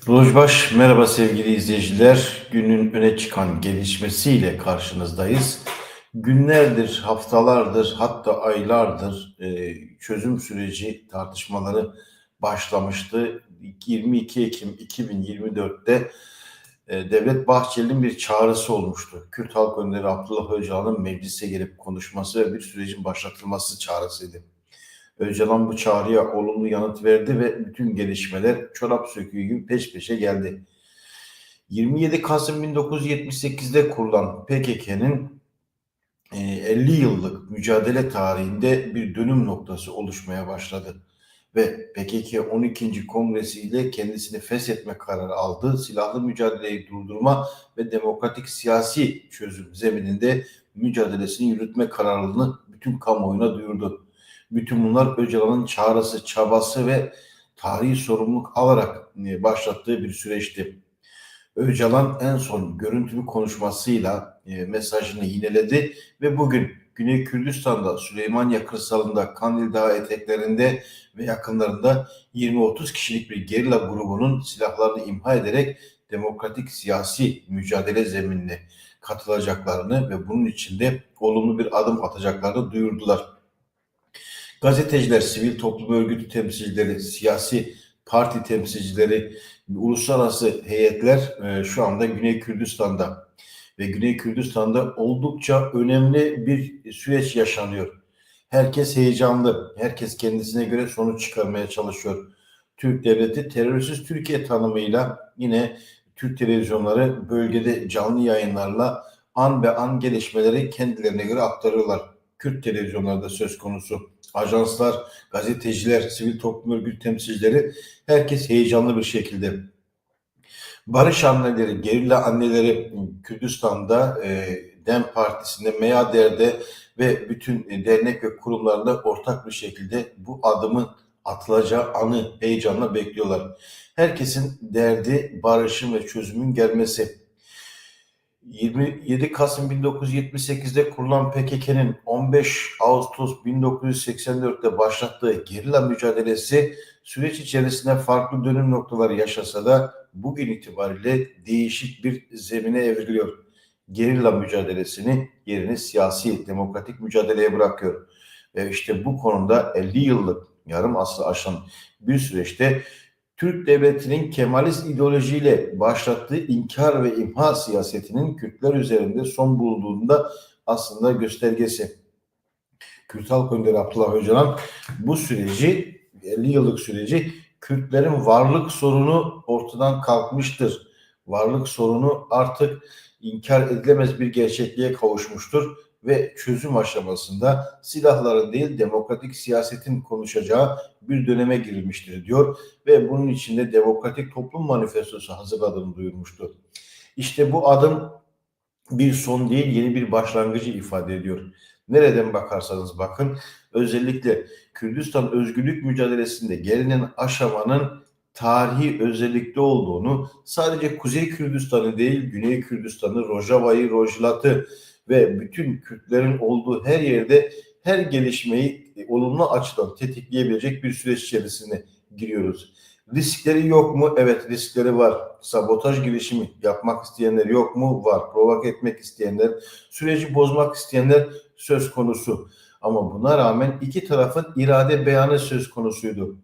Rojbaş, merhaba sevgili izleyiciler. Günün öne çıkan gelişmesiyle karşınızdayız. Günlerdir, haftalardır, hatta aylardır çözüm süreci tartışmaları başlamıştı. 22 Ekim 2024'te Devlet Bahçeli'nin bir çağrısı olmuştu. Kürt Halk Önderi Abdullah Öcalan'ın meclise gelip konuşması ve bir sürecin başlatılması çağrısıydı. Öcalan bu çağrıya olumlu yanıt verdi ve bütün gelişmeler çorap söküğü gibi peş peşe geldi. 27 Kasım 1978'de kurulan PKK'nın 50 yıllık mücadele tarihinde bir dönüm noktası oluşmaya başladı. Ve PKK 12. Kongresi ile kendisini feshetme kararı aldı. Silahlı mücadeleyi durdurma ve demokratik siyasi çözüm zemininde mücadelesini yürütme kararlılığını bütün kamuoyuna duyurdu. Bütün bunlar Öcalan'ın çağrısı, çabası ve tarihi sorumluluk alarak başlattığı bir süreçti. Öcalan en son görüntülü konuşmasıyla mesajını yineledi ve bugün Güney Kürdistan'da, Süleymaniye kırsalında, Kandil Dağı eteklerinde ve yakınlarında 20-30 kişilik bir gerilla grubunun silahlarını imha ederek demokratik siyasi mücadele zeminine katılacaklarını ve bunun içinde olumlu bir adım atacaklarını duyurdular. Gazeteciler, sivil toplum örgütü temsilcileri, siyasi parti temsilcileri, uluslararası heyetler şu anda Güney Kürdistan'da ve Güney Kürdistan'da oldukça önemli bir süreç yaşanıyor. Herkes heyecanlı, herkes kendisine göre sonuç çıkarmaya çalışıyor. Türk Devleti terörsüz Türkiye tanımıyla yine Türk televizyonları bölgede canlı yayınlarla an be an gelişmeleri kendilerine göre aktarıyorlar. Kürt televizyonlarda söz konusu. Ajanslar, gazeteciler, sivil toplum örgütü temsilcileri herkes heyecanlı bir şekilde. Barış anneleri, gerilla anneleri Kürdistan'da DEM Partisi'nde, MYADER'de ve bütün dernek ve kurumlarda ortak bir şekilde bu adımın atılacağı anı heyecanla bekliyorlar. Herkesin derdi barışın ve çözümün gelmesi. 27 Kasım 1978'de kurulan PKK'nın 15 Ağustos 1984'te başlattığı gerilla mücadelesi süreç içerisinde farklı dönüm noktaları yaşasa da bugün itibariyle değişik bir zemine evriliyor. Gerilla mücadelesini yerini siyasi, demokratik mücadeleye bırakıyor. Ve işte bu konuda 50 yıllık, yarım asrı aşan bir süreçte Türk Devleti'nin Kemalist ideolojiyle başlattığı inkar ve imha siyasetinin Kürtler üzerinde son bulduğunda aslında göstergesi. Kürt Halk Önderi Abdullah Öcalan bu süreci, 50 yıllık süreci Kürtlerin varlık sorunu ortadan kalkmıştır. Varlık sorunu artık inkar edilemez bir gerçekliğe kavuşmuştur ve çözüm aşamasında silahların değil demokratik siyasetin konuşacağı bir döneme girilmiştir diyor ve bunun içinde Demokratik Toplum Manifestosu hazırladığını duyurmuştu. İşte bu adım bir son değil, yeni bir başlangıcı ifade ediyor. Nereden bakarsanız bakın, özellikle Kürdistan özgürlük mücadelesinde gelinen aşamanın tarihi özellikte olduğunu, sadece Kuzey Kürdistan'ı değil, Güney Kürdistan'ı, Rojava'yı, Rojlat'ı ve bütün Kürtlerin olduğu her yerde her gelişmeyi olumlu açıdan tetikleyebilecek bir süreç içerisine giriyoruz. Riskleri yok mu? Evet, riskleri var. Sabotaj girişimi yapmak isteyenler yok mu? Var. Provoke etmek isteyenler, süreci bozmak isteyenler söz konusu. Ama buna rağmen iki tarafın irade beyanı söz konusuydu.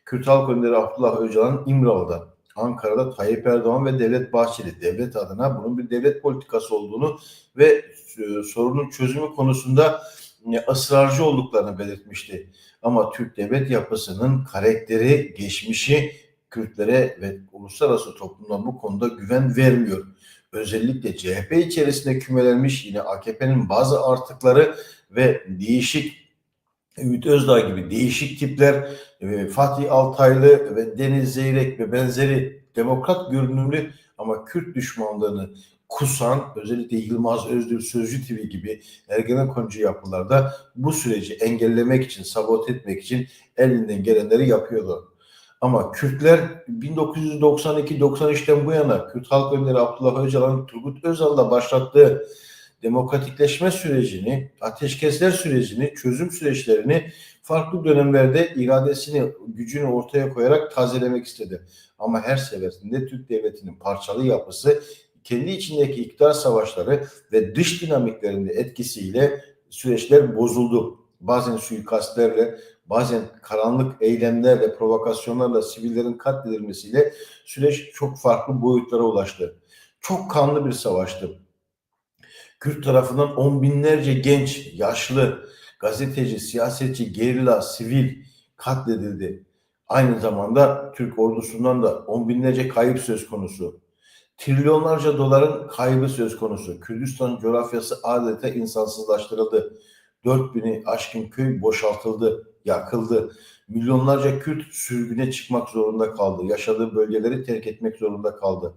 Kürt Halk Önderi Abdullah Öcalan İmralı'da, Ankara'da Tayyip Erdoğan ve Devlet Bahçeli devlet adına bunun bir devlet politikası olduğunu ve sorunun çözümü konusunda ısrarcı olduklarını belirtmişti. Ama Türk devlet yapısının karakteri, geçmişi Kürtlere ve uluslararası toplumda bu konuda güven vermiyor. Özellikle CHP içerisinde kümelenmiş yine AKP'nin bazı artıkları ve değişik Ümit Özdağ gibi değişik tipler, Fatih Altaylı ve Deniz Zeyrek ve benzeri demokrat görünümlü ama Kürt düşmanlığını kusan, özellikle Yılmaz Özdil, Sözcü TV gibi Ergenekoncu yapılarda bu süreci engellemek için, sabote etmek için elinden gelenleri yapıyorlar. Ama Kürtler 1992-93'ten bu yana Kürt Halk Önderi Abdullah Öcalan, Turgut Özal'la başlattığı demokratikleşme sürecini, ateşkesler sürecini, çözüm süreçlerini farklı dönemlerde iradesini, gücünü ortaya koyarak tazelemek istedi. Ama her seferinde Türk Devleti'nin parçalı yapısı, kendi içindeki iktidar savaşları ve dış dinamiklerinde etkisiyle süreçler bozuldu. Bazen suikastlerle, bazen karanlık eylemlerle, provokasyonlarla, sivillerin katledilmesiyle süreç çok farklı boyutlara ulaştı. Çok kanlı bir savaştı. Kürt tarafından on binlerce genç, yaşlı, gazeteci, siyasetçi, gerilla, sivil katledildi. Aynı zamanda Türk ordusundan da on binlerce kayıp söz konusu. Trilyonlarca doların kaybı söz konusu. Kürdistan coğrafyası adeta insansızlaştırıldı. 4000'i aşkın köy boşaltıldı, yakıldı. Milyonlarca Kürt sürgüne çıkmak zorunda kaldı. Yaşadığı bölgeleri terk etmek zorunda kaldı.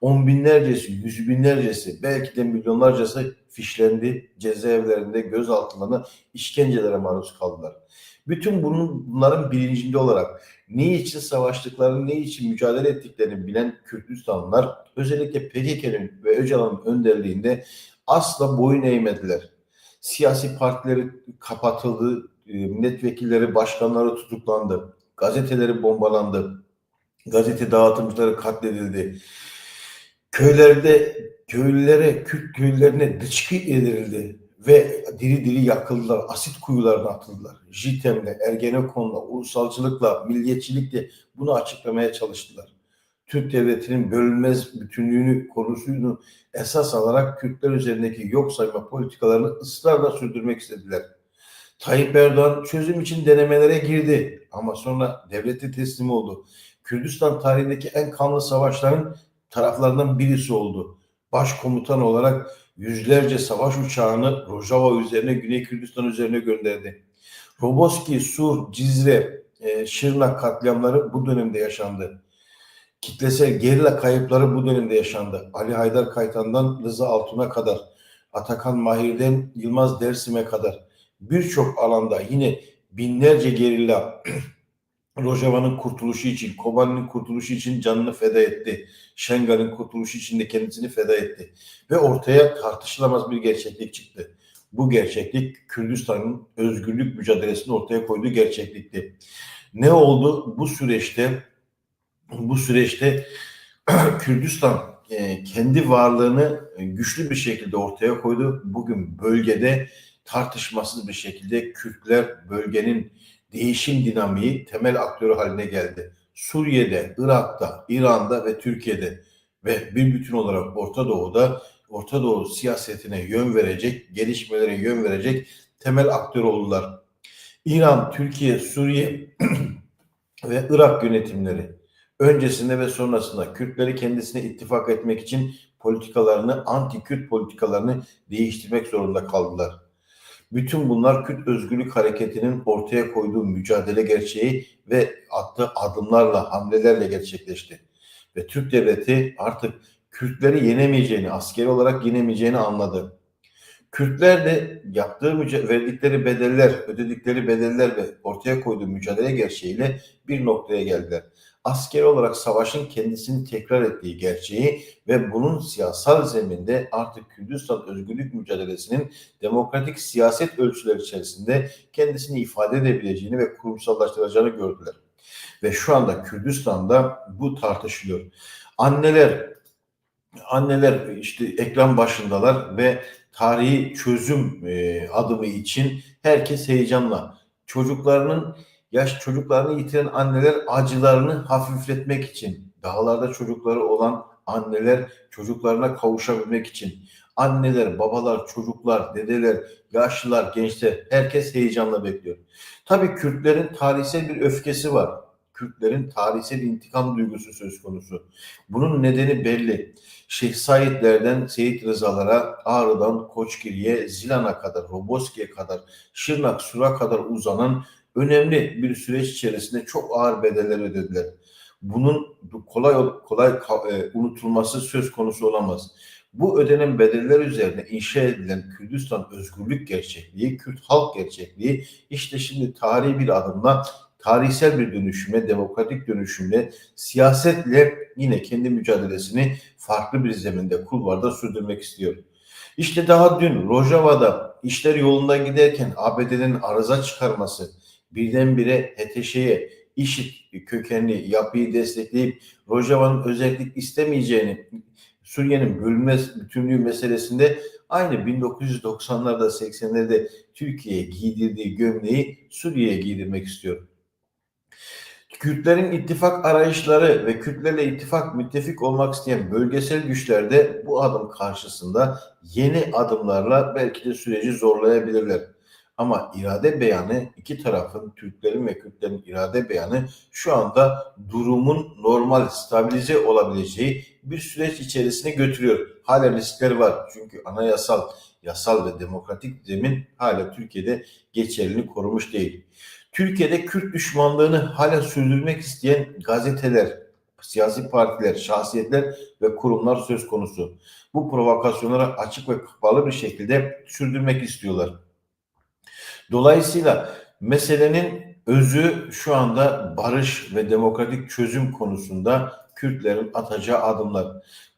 On binlercesi, yüz binlercesi, belki de milyonlarcası fişlendi, cezaevlerinde gözaltılarına, işkencelere maruz kaldılar. Bütün bunların bilincinde olarak ne için savaştıklarını, ne için mücadele ettiklerini bilen Kürdistanlılar özellikle PKK'nın ve Öcalan'ın önderliğinde asla boyun eğmediler. Siyasi partileri kapatıldı, milletvekilleri, başkanları tutuklandı, gazeteleri bombalandı, gazete dağıtımcıları katledildi. Köylülere, Kürt köylerine dışkı edildi ve diri diri yakıldılar, asit kuyularına atıldılar. JITEM'le, Ergenekon'la, ulusalcılıkla, milliyetçilikle bunu açıklamaya çalıştılar. Türk devletinin bölünmez bütünlüğünü, konusunu esas alarak Kürtler üzerindeki yok sayma politikalarını ısrarla sürdürmek istediler. Tayyip Erdoğan çözüm için denemelere girdi ama sonra devlete teslim oldu. Kürdistan tarihindeki en kanlı savaşların taraflarından birisi oldu. Başkomutan olarak yüzlerce savaş uçağını Rojava üzerine, Güney Kürdistan üzerine gönderdi. Roboski, Sur, Cizre, Şırnak katliamları bu dönemde yaşandı. Kitlesel gerilla kayıpları bu dönemde yaşandı. Ali Haydar Kaytan'dan Rıza Altun'a kadar, Atakan Mahir'den Yılmaz Dersim'e kadar birçok alanda yine binlerce gerilla Rojava'nın kurtuluşu için, Kobani'nin kurtuluşu için canını feda etti. Şengal'in kurtuluşu için de kendisini feda etti. Ve ortaya tartışılamaz bir gerçeklik çıktı. Bu gerçeklik Kürdistan'ın özgürlük mücadelesini ortaya koyduğu gerçeklikti. Ne oldu bu süreçte? Bu süreçte Kürdistan kendi varlığını güçlü bir şekilde ortaya koydu. Bugün bölgede tartışmasız bir şekilde Kürtler bölgenin değişim dinamiği temel aktörü haline geldi. Suriye'de, Irak'ta, İran'da ve Türkiye'de ve bir bütün olarak Orta Doğu'da Orta Doğu siyasetine yön verecek, gelişmelere yön verecek temel aktör oldular. İran, Türkiye, Suriye ve Irak yönetimleri öncesinde ve sonrasında Kürtleri kendisine ittifak etmek için politikalarını, anti-Kürt politikalarını değiştirmek zorunda kaldılar. Bütün bunlar Kürt Özgürlük Hareketi'nin ortaya koyduğu mücadele gerçeği ve attığı adımlarla, hamlelerle gerçekleşti. Ve Türk Devleti artık Kürtleri yenemeyeceğini, askeri olarak yenemeyeceğini anladı. Kürtler de verdikleri bedeller, ödedikleri bedeller ve ortaya koyduğu mücadele gerçeğiyle bir noktaya geldiler. Askeri olarak savaşın kendisini tekrar ettiği gerçeği ve bunun siyasal zeminde artık Kürdistan özgürlük mücadelesinin demokratik siyaset ölçüleri içerisinde kendisini ifade edebileceğini ve kurumsallaştıracağını gördüler. Ve şu anda Kürdistan'da bu tartışılıyor. Anneler işte ekran başındalar ve tarihi çözüm adımı için herkes heyecanla. Çocuklarını yitiren anneler acılarını hafifletmek için, dağlarda çocukları olan anneler çocuklarına kavuşabilmek için, anneler, babalar, çocuklar, dedeler, yaşlılar, gençler herkes heyecanla bekliyor. Tabii Kürtlerin tarihsel bir öfkesi var. Kürtlerin tarihsel intikam duygusu söz konusu. Bunun nedeni belli. Şeyh Saidlerden Seyit Rızalara, Ağrı'dan Koçgiri'ye, Zilan'a kadar, Roboski'ye kadar, Şırnak, Sur'a kadar uzanan önemli bir süreç içerisinde çok ağır bedeller ödediler. Bunun kolay unutulması söz konusu olamaz. Bu ödenen bedeller üzerine inşa edilen Kürdistan özgürlük gerçekliği, Kürt halk gerçekliği işte şimdi tarihi bir adımla tarihsel bir dönüşüme, demokratik dönüşümle, siyasetle yine kendi mücadelesini farklı bir zeminde, kulvarda sürdürmek istiyor. İşte daha dün Rojava'da işler yolunda giderken ABD'nin arıza çıkarması, birdenbire HTŞ'ye, IŞİD kökenli yapıyı destekleyip Rojava'nın özellik istemeyeceğini, Suriye'nin bölünme bütünlüğü meselesinde aynı 1990'larda 80'lerde Türkiye'ye giydirdiği gömleği Suriye'ye giydirmek istiyor. Kürtlerin ittifak arayışları ve Kürtlerle ittifak müttefik olmak isteyen bölgesel güçler de bu adım karşısında yeni adımlarla belki de süreci zorlayabilirler. Ama irade beyanı, iki tarafın, Türklerin ve Kürtlerin irade beyanı şu anda durumun normal, stabilize olabileceği bir süreç içerisine götürüyor. Hala riskler var çünkü anayasal, yasal ve demokratik zemin hala Türkiye'de geçerliliğini korumuş değil. Türkiye'de Kürt düşmanlığını hala sürdürmek isteyen gazeteler, siyasi partiler, şahsiyetler ve kurumlar söz konusu. Bu provokasyonlara açık ve kapalı bir şekilde sürdürmek istiyorlar. Dolayısıyla meselenin özü şu anda barış ve demokratik çözüm konusunda Kürtlerin atacağı adımlar.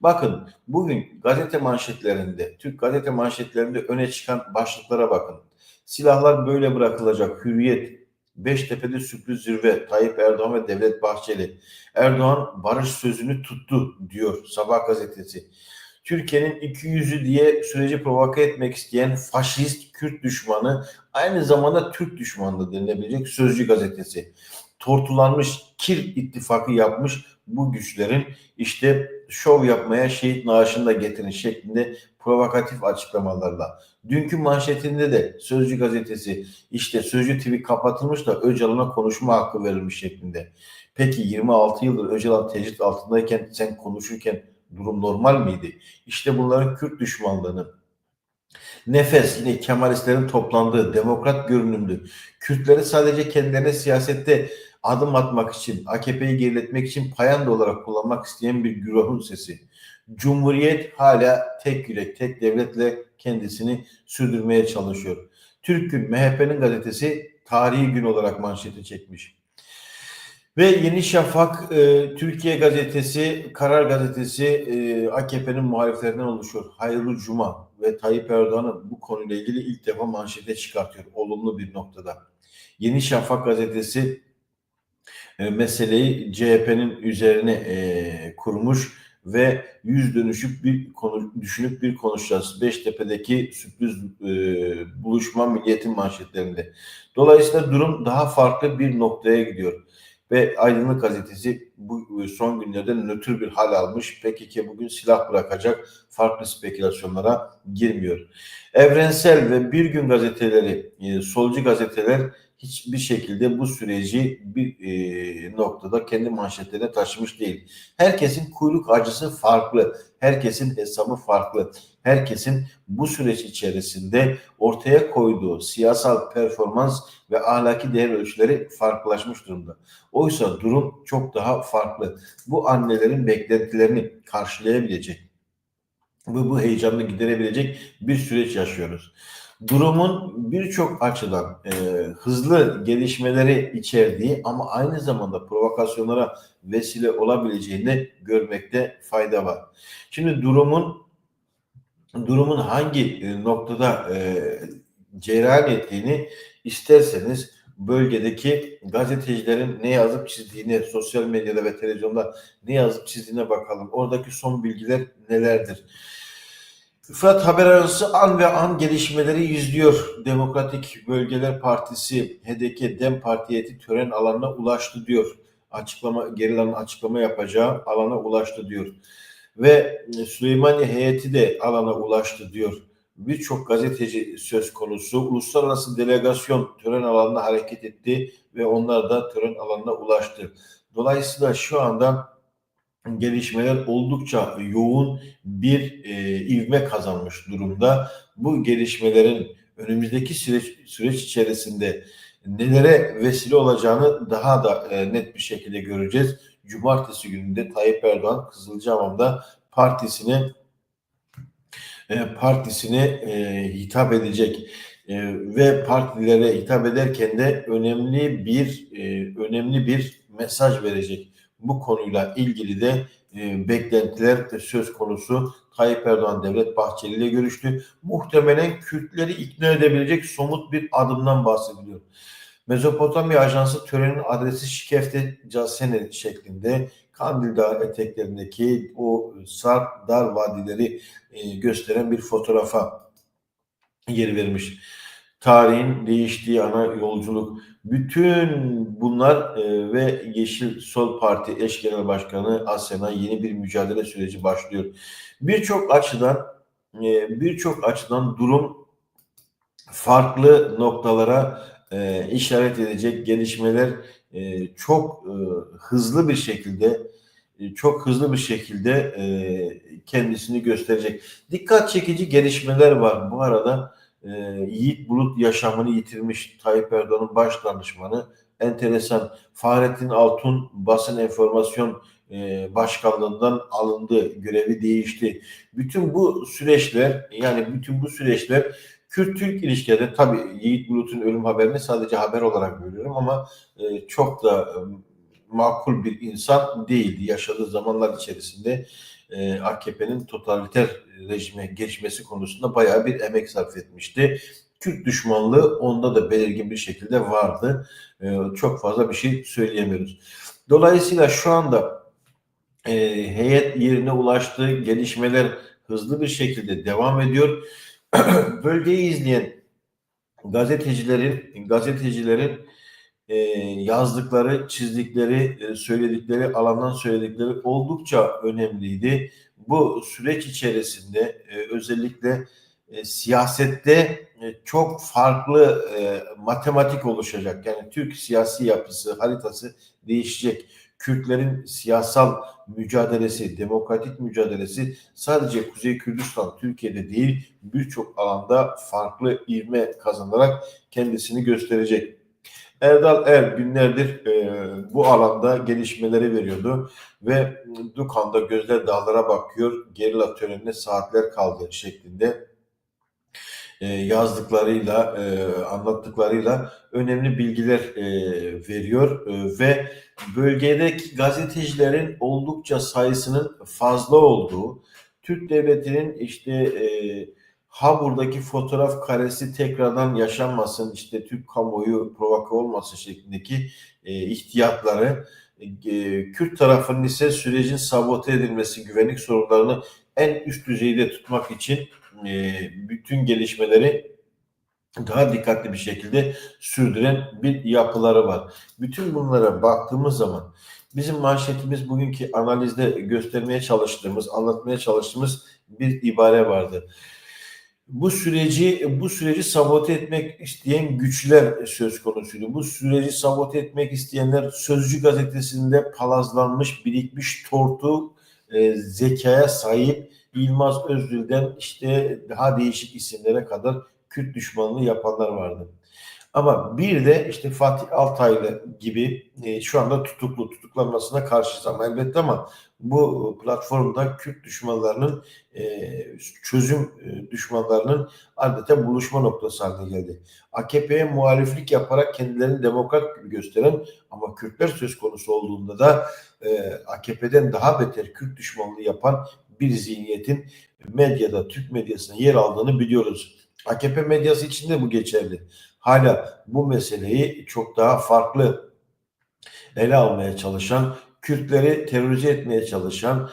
Bakın bugün gazete manşetlerinde, Türk gazete manşetlerinde öne çıkan başlıklara bakın. Silahlar böyle bırakılacak, Hürriyet, Beştepe'de sürpriz zirve, Tayyip Erdoğan ve Devlet Bahçeli. Erdoğan barış sözünü tuttu diyor Sabah gazetesi. Türkiye'nin iki yüzü diye süreci provoke etmek isteyen faşist, Kürt düşmanı, aynı zamanda Türk düşmanı da denilebilecek Sözcü gazetesi. Tortulanmış, kir ittifakı yapmış bu güçlerin işte şov yapmaya şehit naaşını da getirin şeklinde provokatif açıklamalarla. Dünkü manşetinde de Sözcü gazetesi işte Sözcü TV kapatılmış da Öcalan'a konuşma hakkı verilmiş şeklinde. Peki 26 yıldır Öcalan tecrit altındayken sen konuşurken durum normal miydi? İşte bunların Kürt düşmanlığını, Nefes yine Kemalistlerin toplandığı demokrat görünümlü, Kürtleri sadece kendilerine siyasette adım atmak için, AKP'yi geriletmek için payanda olarak kullanmak isteyen bir güruhun sesi. Cumhuriyet hala tek yürek, tek devletle kendisini sürdürmeye çalışıyor. Türk Gün, MHP'nin gazetesi tarihi gün olarak manşeti çekmiş. Ve Yeni Şafak, Türkiye Gazetesi, Karar Gazetesi AKP'nin muhaliflerinden oluşuyor. Hayırlı Cuma ve Tayyip Erdoğan'ı bu konuyla ilgili ilk defa manşete çıkartıyor. Olumlu bir noktada. Yeni Şafak Gazetesi meseleyi CHP'nin üzerine kurmuş ve yüz dönüşüp bir konu düşünüp bir konuşacağız. Beştepe'deki sürpriz buluşma Milliyet'in manşetlerinde. Dolayısıyla durum daha farklı bir noktaya gidiyor. Ve Aydınlık Gazetesi bu son günlerde nötr bir hal almış. PKK bugün silah bırakacak, farklı spekülasyonlara girmiyor. Evrensel ve Bir Gün gazeteleri, solcu gazeteler hiçbir şekilde bu süreci bir noktada kendi manşetlerine taşımış değil. Herkesin kuyruk acısı farklı, herkesin hesabı farklı, herkesin bu süreç içerisinde ortaya koyduğu siyasal performans ve ahlaki değer ölçüleri farklılaşmış durumda. Oysa durum çok daha farklı. Bu annelerin beklentilerini karşılayabilecek, bu heyecanını giderebilecek bir süreç yaşıyoruz. Durumun birçok açıdan hızlı gelişmeleri içerdiği ama aynı zamanda provokasyonlara vesile olabileceğini görmekte fayda var. Şimdi durumun hangi noktada cereyan ettiğini isterseniz bölgedeki gazetecilerin ne yazıp çizdiğine, sosyal medyada ve televizyonda ne yazıp çizdiğine bakalım. Oradaki son bilgiler nelerdir? Fırat Haber Ajansı an ve an gelişmeleri izliyor. Demokratik Bölgeler Partisi, HDP DEM Parti heyeti tören alanına ulaştı diyor. Gerilan'ın açıklama yapacağı alana ulaştı diyor. Ve Süleymaniye heyeti de alana ulaştı diyor. Birçok gazeteci söz konusu. Uluslararası delegasyon tören alanına hareket etti ve onlar da tören alanına ulaştı. Dolayısıyla şu anda gelişmeler oldukça yoğun bir ivme kazanmış durumda. Bu gelişmelerin önümüzdeki süreç içerisinde nelere vesile olacağını daha da net bir şekilde göreceğiz. Cumartesi gününde Tayyip Erdoğan Kızılcahamam'da partisine hitap edecek ve partilere hitap ederken de önemli bir mesaj verecek. bu konuyla ilgili de beklentiler söz konusu. Tayyip Erdoğan Devlet Bahçeli ile görüştü. Muhtemelen Kürtleri ikna edebilecek somut bir adımdan bahsediliyor. Mezopotamya Ajansı törenin adresi Şikefte Casene şeklinde Kandil Dağı eteklerindeki o sarp dar vadileri gösteren bir fotoğrafa yer vermiş. Tarihin değiştiği ana yolculuk. Bütün bunlar ve Yeşil Sol Parti eş genel başkanı Asena yeni bir mücadele süreci başlıyor. Birçok açıdan birçok açıdan durum farklı noktalara işaret edecek gelişmeler çok hızlı bir şekilde kendisini gösterecek. Dikkat çekici gelişmeler var. Bu arada Yiğit Bulut yaşamını yitirmiş Tayyip Erdoğan'ın baş danışmanı. Enteresan. Fahrettin Altun basın enformasyon başkanlığından alındı. Görevi değişti. Bütün bu süreçler Kürt-Türk ilişkileri, tabii Yiğit Bulut'un ölüm haberini sadece haber olarak görüyorum ama çok da makul bir insan değildi. Yaşadığı zamanlar içerisinde AKP'nin totaliter rejime geçmesi konusunda bayağı bir emek sarf etmişti. Kürt düşmanlığı onda da belirgin bir şekilde vardı. Çok fazla bir şey söyleyemiyoruz. Dolayısıyla şu anda heyet yerine ulaştığı gelişmeler hızlı bir şekilde devam ediyor. Bölgeyi izleyen gazetecilerin yazdıkları, çizdikleri, söyledikleri, alandan söyledikleri oldukça önemliydi. Bu süreç içerisinde özellikle siyasette çok farklı matematik oluşacak. Yani Türk siyasi yapısı, haritası değişecek. Kürtlerin siyasal mücadelesi, demokratik mücadelesi sadece Kuzey Kürdistan, Türkiye'de değil birçok alanda farklı ivme kazanarak kendisini gösterecek. Erdal Er günlerdir bu alanda gelişmeleri veriyordu ve Dukan'da gözler dağlara bakıyor, gerilla törenine saatler kaldı şeklinde yazdıklarıyla, anlattıklarıyla önemli bilgiler veriyor ve bölgedeki gazetecilerin oldukça sayısının fazla olduğu, Türk Devleti'nin Habur'daki fotoğraf karesi tekrardan yaşanmasın, Türk kamuoyu provoke olması şeklindeki ihtiyatları, Kürt tarafının ise sürecin sabote edilmesi, güvenlik sorunlarını en üst düzeyde tutmak için bütün gelişmeleri daha dikkatli bir şekilde sürdüren bir yapıları var. Bütün bunlara baktığımız zaman bizim manşetimiz bugünkü analizde göstermeye çalıştığımız, anlatmaya çalıştığımız bir ibare vardı. Bu süreci sabote etmek isteyen güçler söz konusuydu. Bu süreci sabote etmek isteyenler Sözcü gazetesinde palazlanmış, birikmiş tortu, zekaya sahip Yılmaz Özdil'den daha değişik isimlere kadar Kürt düşmanlığı yapanlar vardı. Ama bir de Fatih Altaylı gibi şu anda tutuklanmasına karşıyız ama elbette, ama bu platformda Kürt düşmanlarının çözüm düşmanlarının adeta buluşma noktası haline geldi. AKP'ye muhaliflik yaparak kendilerini demokrat gibi gösteren ama Kürtler söz konusu olduğunda da AKP'den daha beter Kürt düşmanlığı yapan bir zihniyetin medyada, Türk medyasında yer aldığını biliyoruz. AKP medyası için de bu geçerli. Hala bu meseleyi çok daha farklı ele almaya çalışan, Kürtleri terörize etmeye çalışan,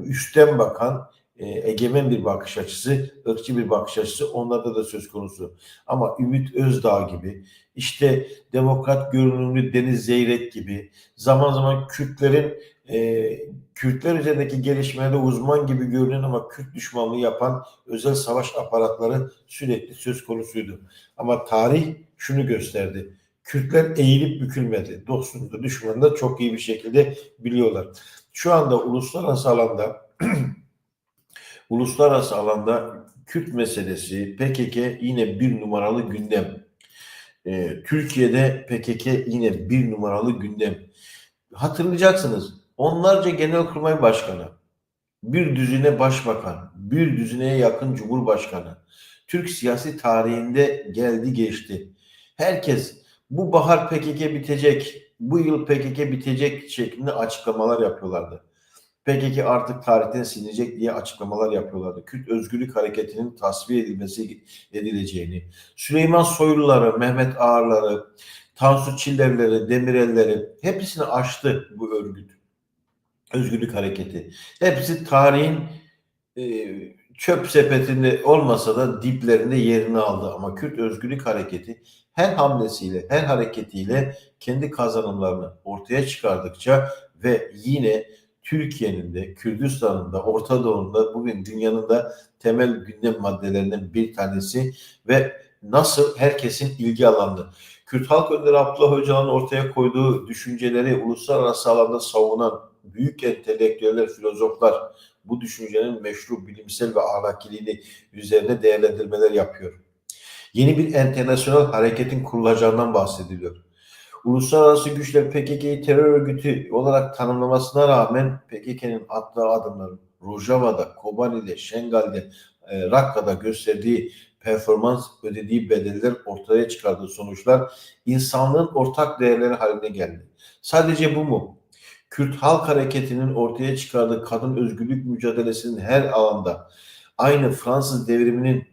üstten bakan, egemen bir bakış açısı, ırkçı bir bakış açısı onlarda da söz konusu. Ama Ümit Özdağ gibi, demokrat görünümlü Deniz Zeyrek gibi, zaman zaman Kürtler üzerindeki gelişmelerde uzman gibi görünen ama Kürt düşmanlığı yapan özel savaş aparatları sürekli söz konusuydu. Ama tarih şunu gösterdi. Kürtler eğilip bükülmedi. Dostunu da düşmanını da çok iyi bir şekilde biliyorlar. Şu anda uluslararası alanda Kürt meselesi, PKK yine bir numaralı gündem. Türkiye'de PKK yine bir numaralı gündem. Hatırlayacaksınız, onlarca genelkurmay başkanı, bir düzine başbakan, bir düzineye yakın cumhurbaşkanı Türk siyasi tarihinde geldi geçti. Herkes bu bahar PKK bitecek, bu yıl PKK bitecek şeklinde açıklamalar yapıyorlardı. PKK artık tarihten silinecek diye açıklamalar yapıyorlardı. Kürt Özgürlük Hareketi'nin tasfiye edileceğini, Süleyman Soyluları, Mehmet Ağarları, Tansu Çillerleri, Demirelleri hepsini aştı bu örgüt. Özgürlük Hareketi. Hepsi tarihin e, çöp sepetinde olmasa da diplerinde yerini aldı. Ama Kürt Özgürlük Hareketi her hamlesiyle, her hareketiyle kendi kazanımlarını ortaya çıkardıkça ve yine Türkiye'nin de, Kürdistan'ın da, Orta Doğu'nun da bugün dünyanın da temel gündem maddelerinden bir tanesi ve nasıl herkesin ilgi alanı. Kürt Halk Önderi Abdullah Öcalan'ın ortaya koyduğu düşünceleri uluslararası alanda savunan büyük entelektüeller, filozoflar bu düşüncenin meşru, bilimsel ve ahlakiliğini üzerine değerlendirmeler yapıyor. Yeni bir internasyonel hareketin kurulacağından bahsediliyor. Uluslararası güçler PKK'yı terör örgütü olarak tanımlamasına rağmen PKK'nın attığı adımların Rojava'da, Kobani'de, Şengal'de, Rakka'da gösterdiği performans, ödediği bedeller, ortaya çıkardığı sonuçlar insanlığın ortak değerleri haline geldi. Sadece bu mu? Kürt Halk Hareketi'nin ortaya çıkardığı kadın özgürlük mücadelesinin her alanda aynı Fransız devriminin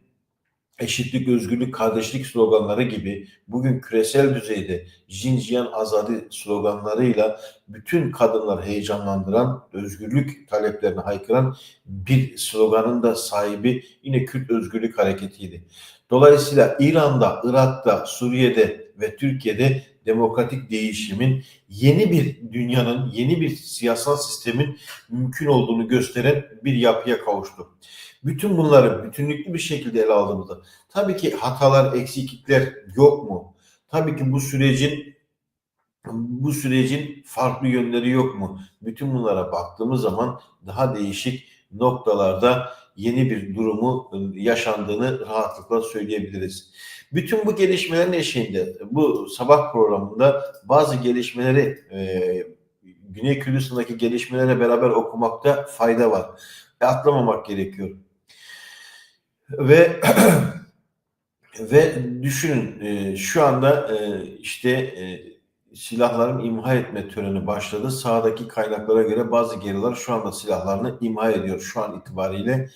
eşitlik, özgürlük, kardeşlik sloganları gibi bugün küresel düzeyde Jinjiyan Azadi sloganlarıyla bütün kadınlar heyecanlandıran, özgürlük taleplerini haykıran bir sloganın da sahibi yine Kürt Özgürlük Hareketi'ydi. Dolayısıyla İran'da, Irak'ta, Suriye'de ve Türkiye'de demokratik değişimin yeni bir dünyanın, yeni bir siyasal sistemin mümkün olduğunu gösteren bir yapıya kavuştu. Bütün bunları bütünlüklü bir şekilde ele aldığımızda tabii ki hatalar, eksiklikler yok mu? Tabii ki bu sürecin farklı yönleri yok mu? Bütün bunlara baktığımız zaman daha değişik noktalarda yeni bir durumu yaşandığını rahatlıkla söyleyebiliriz. Bütün bu gelişmelerin eşiğinde bu sabah programında bazı gelişmeleri Güney Kürdistan'daki gelişmelere beraber okumakta fayda var. Atlamamak gerekiyor. Ve ve düşünün şu anda silahların imha etme töreni başladı. Sahadaki kaynaklara göre bazı geriler şu anda silahlarını imha ediyor. Şu an itibariyle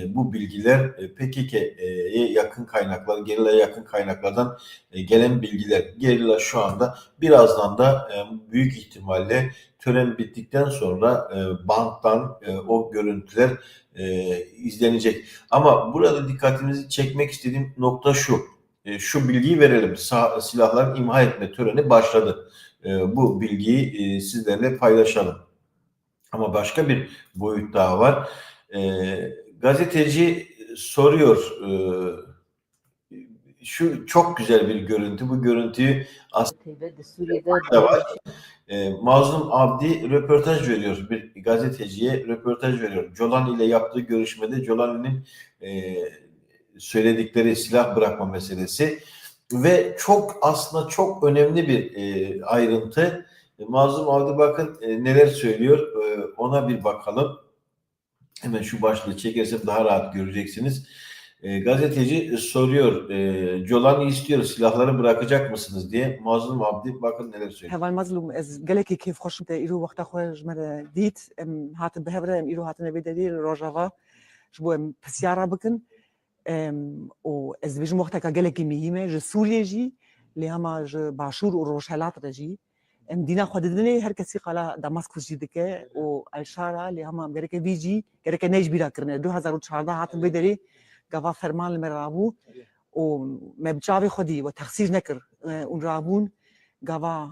bu bilgiler PKK'ye yakın kaynaklar, gerilere yakın kaynaklardan gelen bilgiler. Geriler şu anda birazdan da büyük ihtimalle tören bittikten sonra banttan o görüntüler izlenecek. Ama burada dikkatimizi çekmek istediğim nokta şu. Şu bilgiyi verelim. Silahların imha etme töreni başladı. Bu bilgiyi sizlerle paylaşalım. Ama başka bir boyut daha var. Gazeteci soruyor. Şu çok güzel bir görüntü. Bu görüntüyü aslında Suriye'de var. Mazlum Abdi röportaj veriyor. Bir gazeteciye röportaj veriyor. Jolani ile yaptığı görüşmede Jolani'nin söyledikleri silah bırakma meselesi ve aslında çok önemli bir ayrıntı. Mazlum Abdi bakın neler söylüyor. Ona bir bakalım. Hemen şu başlığı çekersem daha rahat göreceksiniz. Gazeteci soruyor, Jolani istiyor, silahları bırakacak mısınız diye. Mazlum Abdi bakın neler söylüyor. Heval Mazlum ez gelekî kêfxweş te îro wexta xwe ji me re dît hatin bihevre em îro hatine vê derê li Rojava ji bo em pisyara bikin û ez dibêjim wexteka gelekî mihîm e ji Sûriyê jî lê hema ji Başûr û Rojhilat re jî em dîna xwe didinê her kesî qala Damaskus jî dike û Elşara lê hema em gereke vî jî gereke ne ji bîra kirine 2014 hatin vê derê gava ferman li me rabû û me bi çavê xwe dî we texsîr nekir û rabûn gava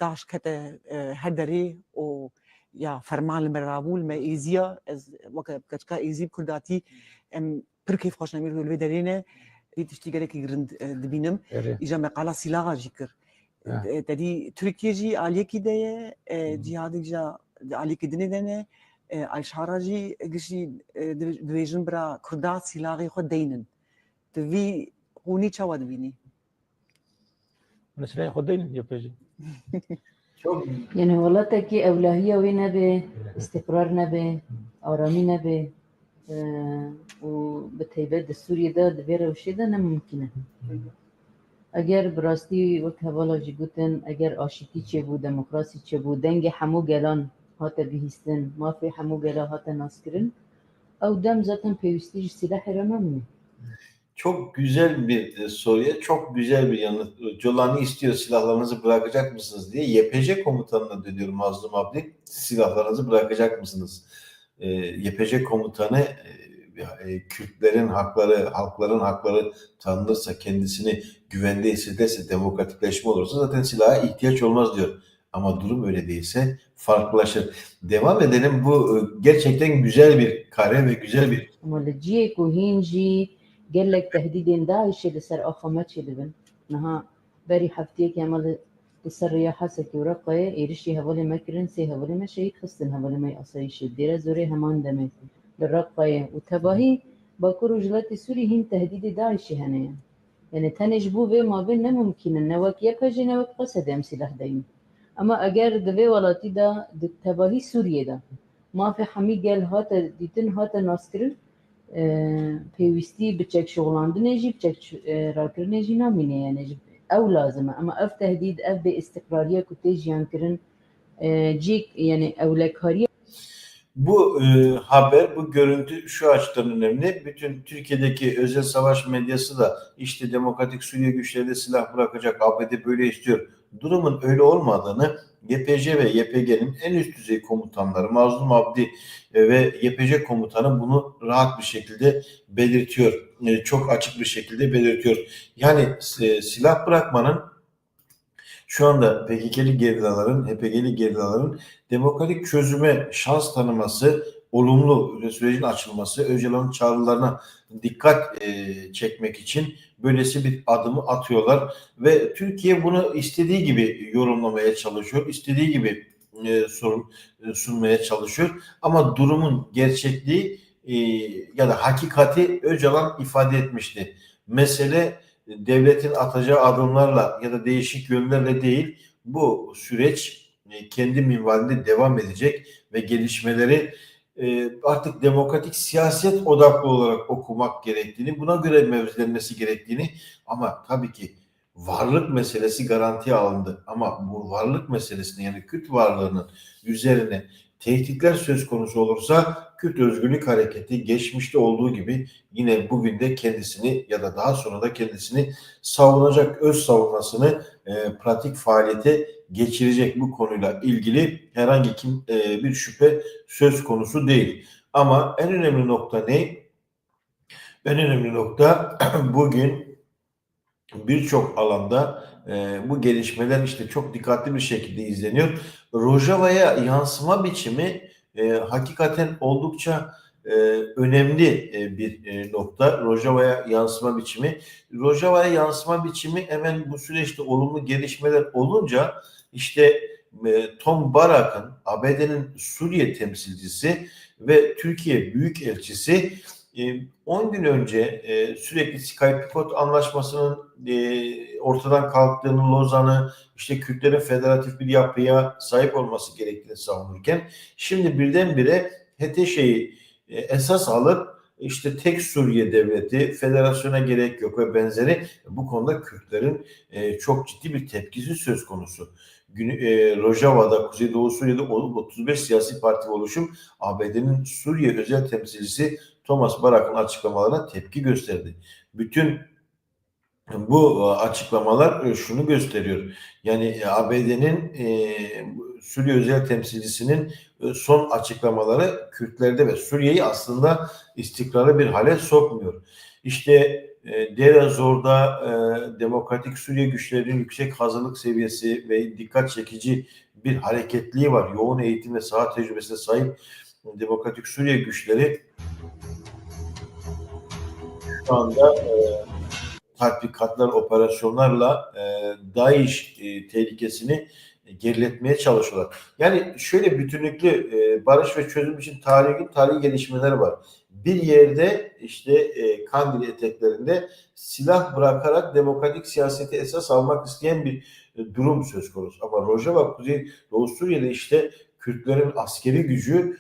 daş kete her derê û ya ferman li me rabû li me êziya ez weke keçika êzî Kurdatî em pir kêfxweş em îro li vê derê ne vî tiştî gelekî girind dibînim îja me qala silaha jî kir tedî Tirkiye jî aliyekî de ye cihadê jî aliyekî dinê de ne Elşara jî gişî dibêjin bira Kurda silahê xwe deynin tu vî hûnî çawa dibînî Mesela خدين yapacak. Çok Yani وڵاتێکی ئەولاییە وێ نەبێ استقرار نەبێ ئارامی نەبێ و بە تایبەت لە سووریەدا دەبێ ڕەوشێدا نەممکنە اگر براستی وقت هوالا جی گوتن اگر آشتی چه بود دموکراسی چه بود دنگ همو گلان هاته بهیستن مافی همو گلا هاته ناسکرین او دم zaten پیوستی silah heramamne. Çok güzel bir soruya çok güzel bir yanıt. Colani istiyor silahlarınızı bırakacak mısınız diye. YPJ komutanına dönüyorum Mazlum Abdi. Silahlarınızı bırakacak mısınız? YPJ komutanı Kürtlerin hakları, halkların hakları tanınırsa, kendisini güvende hissederse, demokratikleşme olursa zaten silaha ihtiyaç olmaz diyor. Ama durum öyle değilse farklılaşır. Devam edelim. Bu gerçekten güzel bir kare ve güzel bir Ama لجيك وهينجي قال لك تهديدين داعش اللي سر أخمة شلبن نها بري حفتيك يا مال تسر يا حسك ورقة يرشي هولي مكرن سي هولي ما شيء خصن هولي ما يقصي شديرة زوري همان دمت للرقة وتباهي باكر جلات سوري هين تهديد داعش هنا يعني تنجبو في ما بين ممكن النواك يبهج نواك قصد أمسي لحدين أما أجر دبي ولا تدا تباهي سوريا دا ما في حمي قال هاتا ديتن هاتا ناسكرن پیوستی بچک شغلاندنه جی بچک راکرنه جی نامینه یعنی جی او لازمه اما اف تهدید اف به استقراریه کتی جیان کرن جی yani evlekariye. Bu haber, bu görüntü şu açıdan önemli. Bütün Türkiye'deki özel savaş medyası da işte Demokratik Suriye güçleri de silah bırakacak, ABD böyle istiyor. Durumun öyle olmadığını YPJ ve YPG'nin en üst düzey komutanları Mazlum Abdi ve YPJ komutanı bunu rahat bir şekilde belirtiyor. Çok açık bir şekilde belirtiyor. Yani silah bırakmanın şu anda PKK'li gerillaların, HPG'li gerillaların demokratik çözüme şans tanıması, olumlu sürecin açılması, Öcalan'ın çağrılarına dikkat çekmek için böylesi bir adımı atıyorlar ve Türkiye bunu istediği gibi yorumlamaya çalışıyor, istediği gibi sunmaya çalışıyor ama durumun gerçekliği ya da hakikati Öcalan ifade etmişti. Mesele devletin atacağı adımlarla ya da değişik yönlerle değil, bu süreç kendi minvalinde devam edecek ve gelişmeleri artık demokratik siyaset odaklı olarak okumak gerektiğini, buna göre mevzilenmesi gerektiğini ama tabii ki varlık meselesi garantiye alındı. Ama bu varlık meselesini yani Kürt varlığının üzerine tehditler söz konusu olursa Kürt Özgürlük Hareketi geçmişte olduğu gibi yine bugün de kendisini ya da daha sonra da kendisini savunacak, öz savunmasını pratik faaliyete geçirecek. Bu konuyla ilgili herhangi bir şüphe söz konusu değil. Ama en önemli nokta ne? En önemli nokta bugün birçok alanda bu gelişmeler işte çok dikkatli bir şekilde izleniyor. Rojava'ya yansıma biçimi hakikaten oldukça önemli bir nokta. Rojava'ya yansıma biçimi. Rojava'ya yansıma biçimi hemen bu süreçte olumlu gelişmeler olunca işte Tom Barak'ın ABD'nin Suriye temsilcisi ve Türkiye Büyükelçisi 10 gün önce sürekli Sykes-Picot anlaşmasının ortadan kalktığını, Lozan'ı, işte Kürtlerin federatif bir yapıya sahip olması gerektiğini savunurken şimdi birdenbire HTŞ'yi esas alıp işte tek Suriye devleti, federasyona gerek yok ve benzeri bu konuda Kürtlerin çok ciddi bir tepkisi söz konusu. Rojava'da, Kuzeydoğu Suriye'de 35 siyasi parti oluşum ABD'nin Suriye özel temsilcisi Thomas Barak'ın açıklamalarına tepki gösterdi. Bütün bu açıklamalar şunu gösteriyor. Yani ABD'nin Suriye özel temsilcisinin son açıklamaları Kürtlerde ve Suriye'yi aslında istikrarlı bir hale sokmuyor. İşte Deir ez-Zor'da Demokratik Suriye güçlerinin yüksek hazırlık seviyesi ve dikkat çekici bir hareketliği var. Yoğun eğitim ve saha tecrübesine sahip Demokratik Suriye güçleri şu anda tatbikatlar, operasyonlarla DAEŞ tehlikesini geriletmeye çalışıyorlar. Yani şöyle bütünlüklü barış ve çözüm için tarihi gelişmeler var. Bir yerde işte Kandil eteklerinde silah bırakarak demokratik siyaseti esas almak isteyen bir durum söz konusu. Ama Rojava, Kuzey Doğu Suriye'de işte Kürtlerin askeri gücü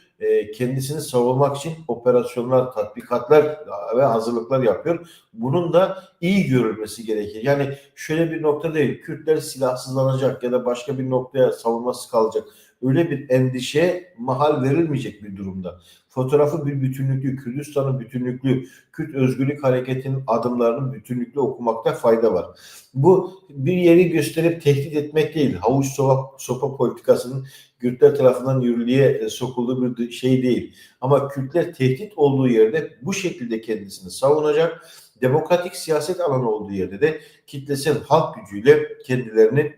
kendisini savunmak için operasyonlar, tatbikatlar ve hazırlıklar yapıyor. Bunun da iyi görülmesi gerekir. Yani şöyle bir nokta değil, Kürtler silahsızlanacak ya da başka bir noktaya savunması kalacak. Öyle bir endişeye mahal verilmeyecek bir durumda. Fotoğrafı bir bütünlüklü, Kürdistan'ın bütünlüklü, Kürt Özgürlük Hareketi'nin adımlarının bütünlüklü okumakta fayda var. Bu bir yeri gösterip tehdit etmek değil. Havuç sopa politikasının Kürtler tarafından yürürlüğe sokulduğu bir şey değil. Ama Kürtler tehdit olduğu yerde bu şekilde kendisini savunacak. Demokratik siyaset alanı olduğu yerde de kitlesel halk gücüyle kendilerini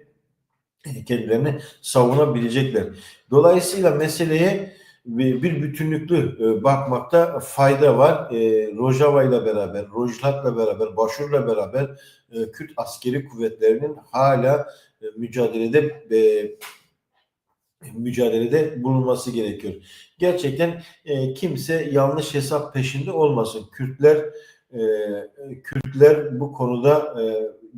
savunabilecekler. Dolayısıyla meseleye bir bütünlüklü bakmakta fayda var. Rojava ile beraber, Rojhat'la beraber, Başur'la beraber Kürt askeri kuvvetlerinin hala mücadelede bulunması gerekiyor. Gerçekten kimse yanlış hesap peşinde olmasın. Kürtler bu konuda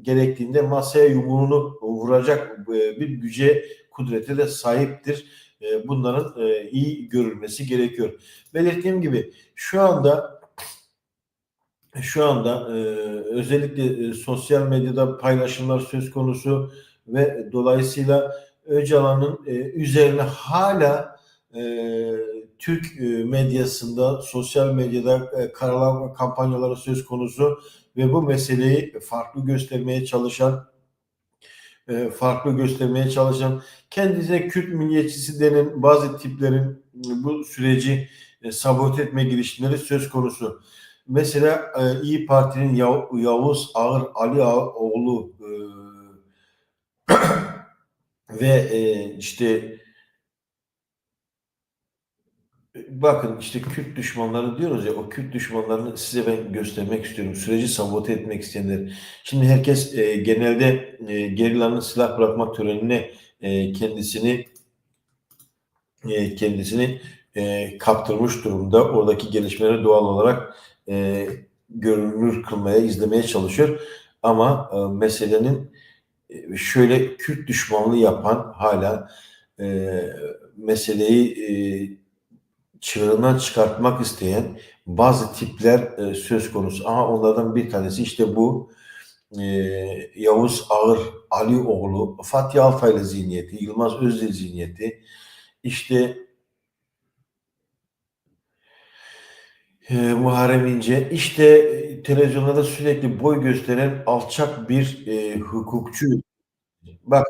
gerektiğinde masaya yumruğunu vuracak bir güce, kudrete de sahiptir. Bunların iyi görülmesi gerekiyor. Belirttiğim gibi şu anda özellikle sosyal medyada paylaşımlar söz konusu ve dolayısıyla Öcalan'ın üzerine hala e, Türk medyasında, sosyal medyada karalama kampanyaları söz konusu ve bu meseleyi farklı göstermeye çalışan kendisine Kürt milliyetçisi denen bazı tiplerin bu süreci sabote etme girişimleri söz konusu. Mesela İyi Parti'nin Yavuz Ağır Ali oğlu ve işte bakın işte Kürt düşmanları diyoruz ya, o Kürt düşmanlarını size ben göstermek istiyorum. Süreci sabote etmek isteyenler. Şimdi herkes genelde gerilanın silah bırakma törenine e, kendisini kaptırmış durumda. Oradaki gelişmeleri doğal olarak e, görünür kılmaya, izlemeye çalışıyor. Ama meselenin şöyle Kürt düşmanlığı yapan hala e, meseleyi çığırından çıkartmak isteyen bazı tipler söz konusu. Ama onlardan bir tanesi işte bu e, Yavuz Ağır Alioğlu, Fatih Altaylı zihniyeti, Yılmaz Özdil zihniyeti, işte Muharrem İnce, işte televizyonlarda sürekli boy gösteren alçak bir hukukçu. Bak,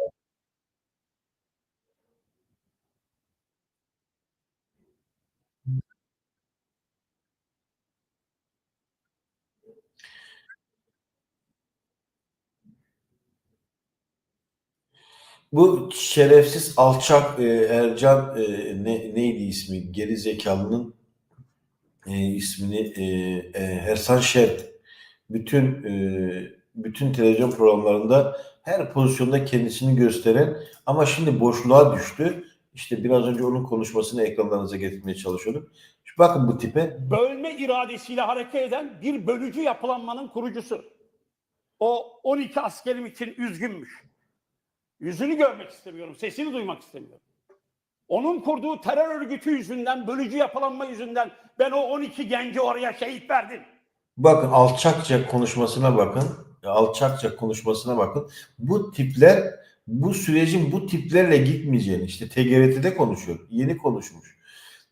bu şerefsiz alçak Ercan neydi ismi? Geri zekalının ismini Ersan Şen bütün televizyon programlarında her pozisyonda kendisini gösteren ama şimdi boşluğa düştü. İşte biraz önce onun konuşmasını ekranlarınıza getirmeye çalışıyordum. Şimdi bakın bu tipe. Bölme iradesiyle hareket eden bir bölücü yapılanmanın kurucusu. O 12 askerim için üzgünmüş. Yüzünü görmek istemiyorum, sesini duymak istemiyorum. Onun kurduğu terör örgütü yüzünden, bölücü yapılanma yüzünden ben o 12 genci oraya şehit verdim. Bakın alçakça konuşmasına bakın. Alçakça konuşmasına bakın. Bu tipler bu sürecin bu tiplerle gitmeyeceğini işte TGRT'de konuşuyor. Yeni konuşmuş.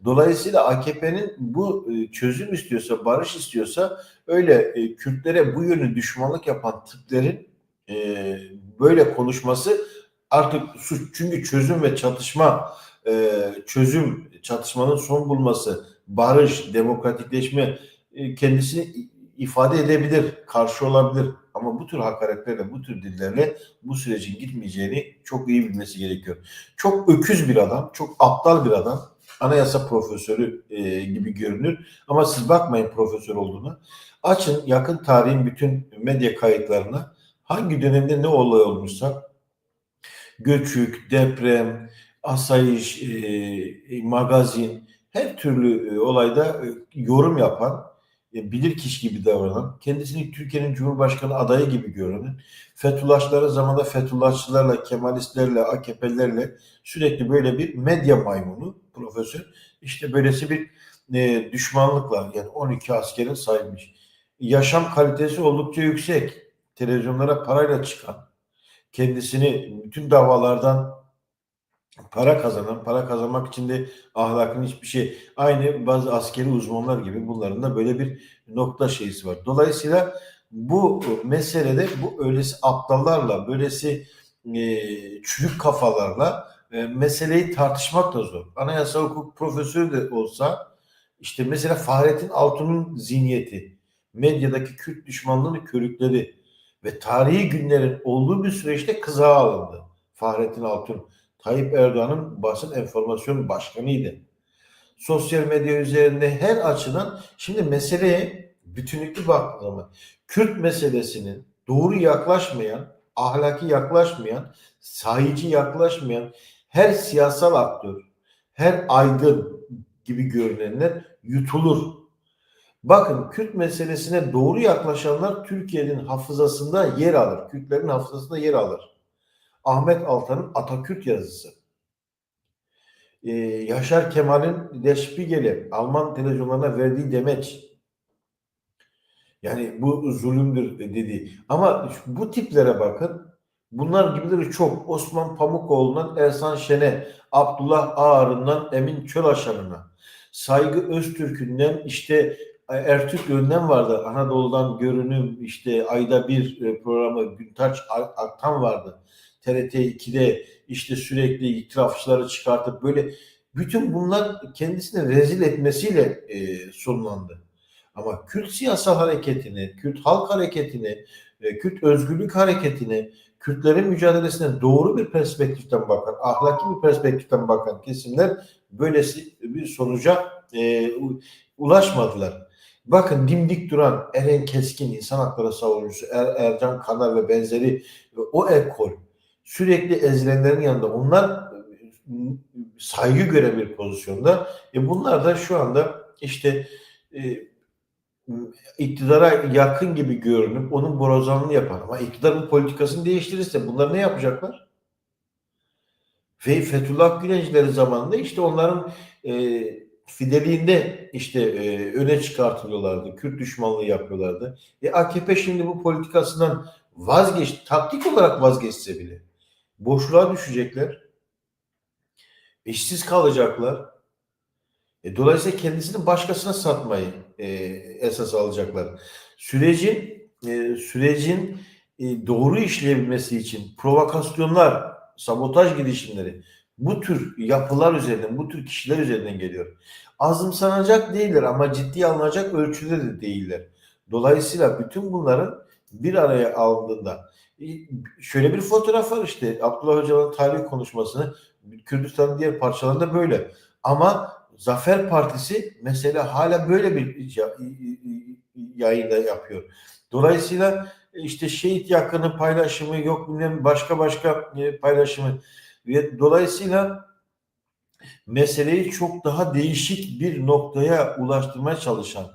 Dolayısıyla AKP'nin bu çözüm istiyorsa, barış istiyorsa öyle Kürtlere bu yönü düşmanlık yapan tiplerin e, böyle konuşması artık suç. Çünkü çatışmanın son bulması, barış, demokratikleşme kendisini ifade edebilir, karşı olabilir. Ama bu tür hakaretlerle, bu tür dillerle bu sürecin gitmeyeceğini çok iyi bilmesi gerekiyor. Çok öküz bir adam, çok aptal bir adam. Anayasa profesörü gibi görünür. Ama siz bakmayın profesör olduğuna. Açın yakın tarihin bütün medya kayıtlarına hangi dönemde ne olay olmuşsa göçük, deprem, asayiş, magazin her türlü olayda yorum yapan bilirkişi gibi davranan, kendisini Türkiye'nin Cumhurbaşkanı adayı gibi görünen, Fethullahçıların zamanında Fethullahçılarla, Kemalistlerle, AKP'lilerle sürekli böyle bir medya maymunu profesör, işte böylesi bir düşmanlıkla, yani 12 askerin sahibiymiş. Yaşam kalitesi oldukça yüksek. Televizyonlara parayla çıkan, kendisini bütün davalardan para kazanan, para kazanmak için de ahlakın hiçbir şey. Aynı bazı askeri uzmanlar gibi bunların da böyle bir nokta şeysi var. Dolayısıyla bu meselede bu öylesi aptallarla, böylesi çürük kafalarla meseleyi tartışmak da zor. Anayasa hukuk profesörü de olsa işte mesela Fahrettin Altun'un zihniyeti, medyadaki Kürt düşmanlığını körükledi ve tarihi günlerin olduğu bir süreçte kızağa alındı. Fahrettin Altun Tayyip Erdoğan'ın basın enformasyon başkanıydı. Sosyal medya üzerinde her açıdan şimdi meseleye bütünlüklü baktığı zaman Kürt meselesinin doğru yaklaşmayan, ahlaki yaklaşmayan, sahici yaklaşmayan her siyasal aktör, her aydın gibi görünenler yutulur. Bakın Kürt meselesine doğru yaklaşanlar Türkiye'nin hafızasında yer alır. Kürtlerin hafızasında yer alır. Ahmet Altan'ın Atakürt yazısı. Yaşar Kemal'in Der Spiegel'e Alman televizyonlarına verdiği demeç. Yani bu zulümdür dedi. Ama bu tiplere bakın. Bunlar gibileri çok. Osman Pamukoğlu'ndan Ersan Şen'e, Abdullah Ağar'ından Emin Çölaşan'ına, Saygı Öztürk'ünden işte Ertürk Önlem vardı. Anadolu'dan görünüm işte ayda bir programı Güntaç Aktan vardı. TRT 2'de işte sürekli itirafçıları çıkartıp böyle bütün bunlar kendisini rezil etmesiyle sonlandı. Ama Kürt siyasal hareketini, Kürt halk hareketini, Kürt özgürlük hareketini, Kürtlerin mücadelesine doğru bir perspektiften bakan, ahlaki bir perspektiften bakan kesimler böylesi bir sonuca ulaşmadılar. Bakın dimdik duran Eren Keskin, insan hakları savunucusu, Ercan Kanar ve benzeri o ekol sürekli ezilenlerin yanında onlar saygı gören bir pozisyonda. Bunlar da şu anda işte iktidara yakın gibi görünüp onun borazanlığını yapan ama iktidarın politikasını değiştirirse bunlar ne yapacaklar? Ve Fethullah Gülencileri zamanında işte onların fideliğinde işte öne çıkartılıyorlardı. Kürt düşmanlığı yapıyorlardı. AKP şimdi bu politikasından taktik olarak vazgeçse bile boşluğa düşecekler. İşsiz kalacaklar. Dolayısıyla kendisini başkasına satmayı esas alacaklar. Sürecin doğru işleyebilmesi için provokasyonlar, sabotaj girişimleri bu tür yapılar üzerinden, bu tür kişiler üzerinden geliyor. Azımsanacak değiller ama ciddiye alınacak ölçüde de değiller. Dolayısıyla bütün bunların bir araya alındığında şöyle bir fotoğraf var işte Abdullah Öcalan'ın tarih konuşmasını Kürdistan'ın diğer parçalarında böyle. Ama Zafer Partisi mesela hala böyle bir yayında yapıyor. Dolayısıyla işte şehit yakını paylaşımı yok bilmem başka paylaşımı ve dolayısıyla meseleyi çok daha değişik bir noktaya ulaştırmaya çalışan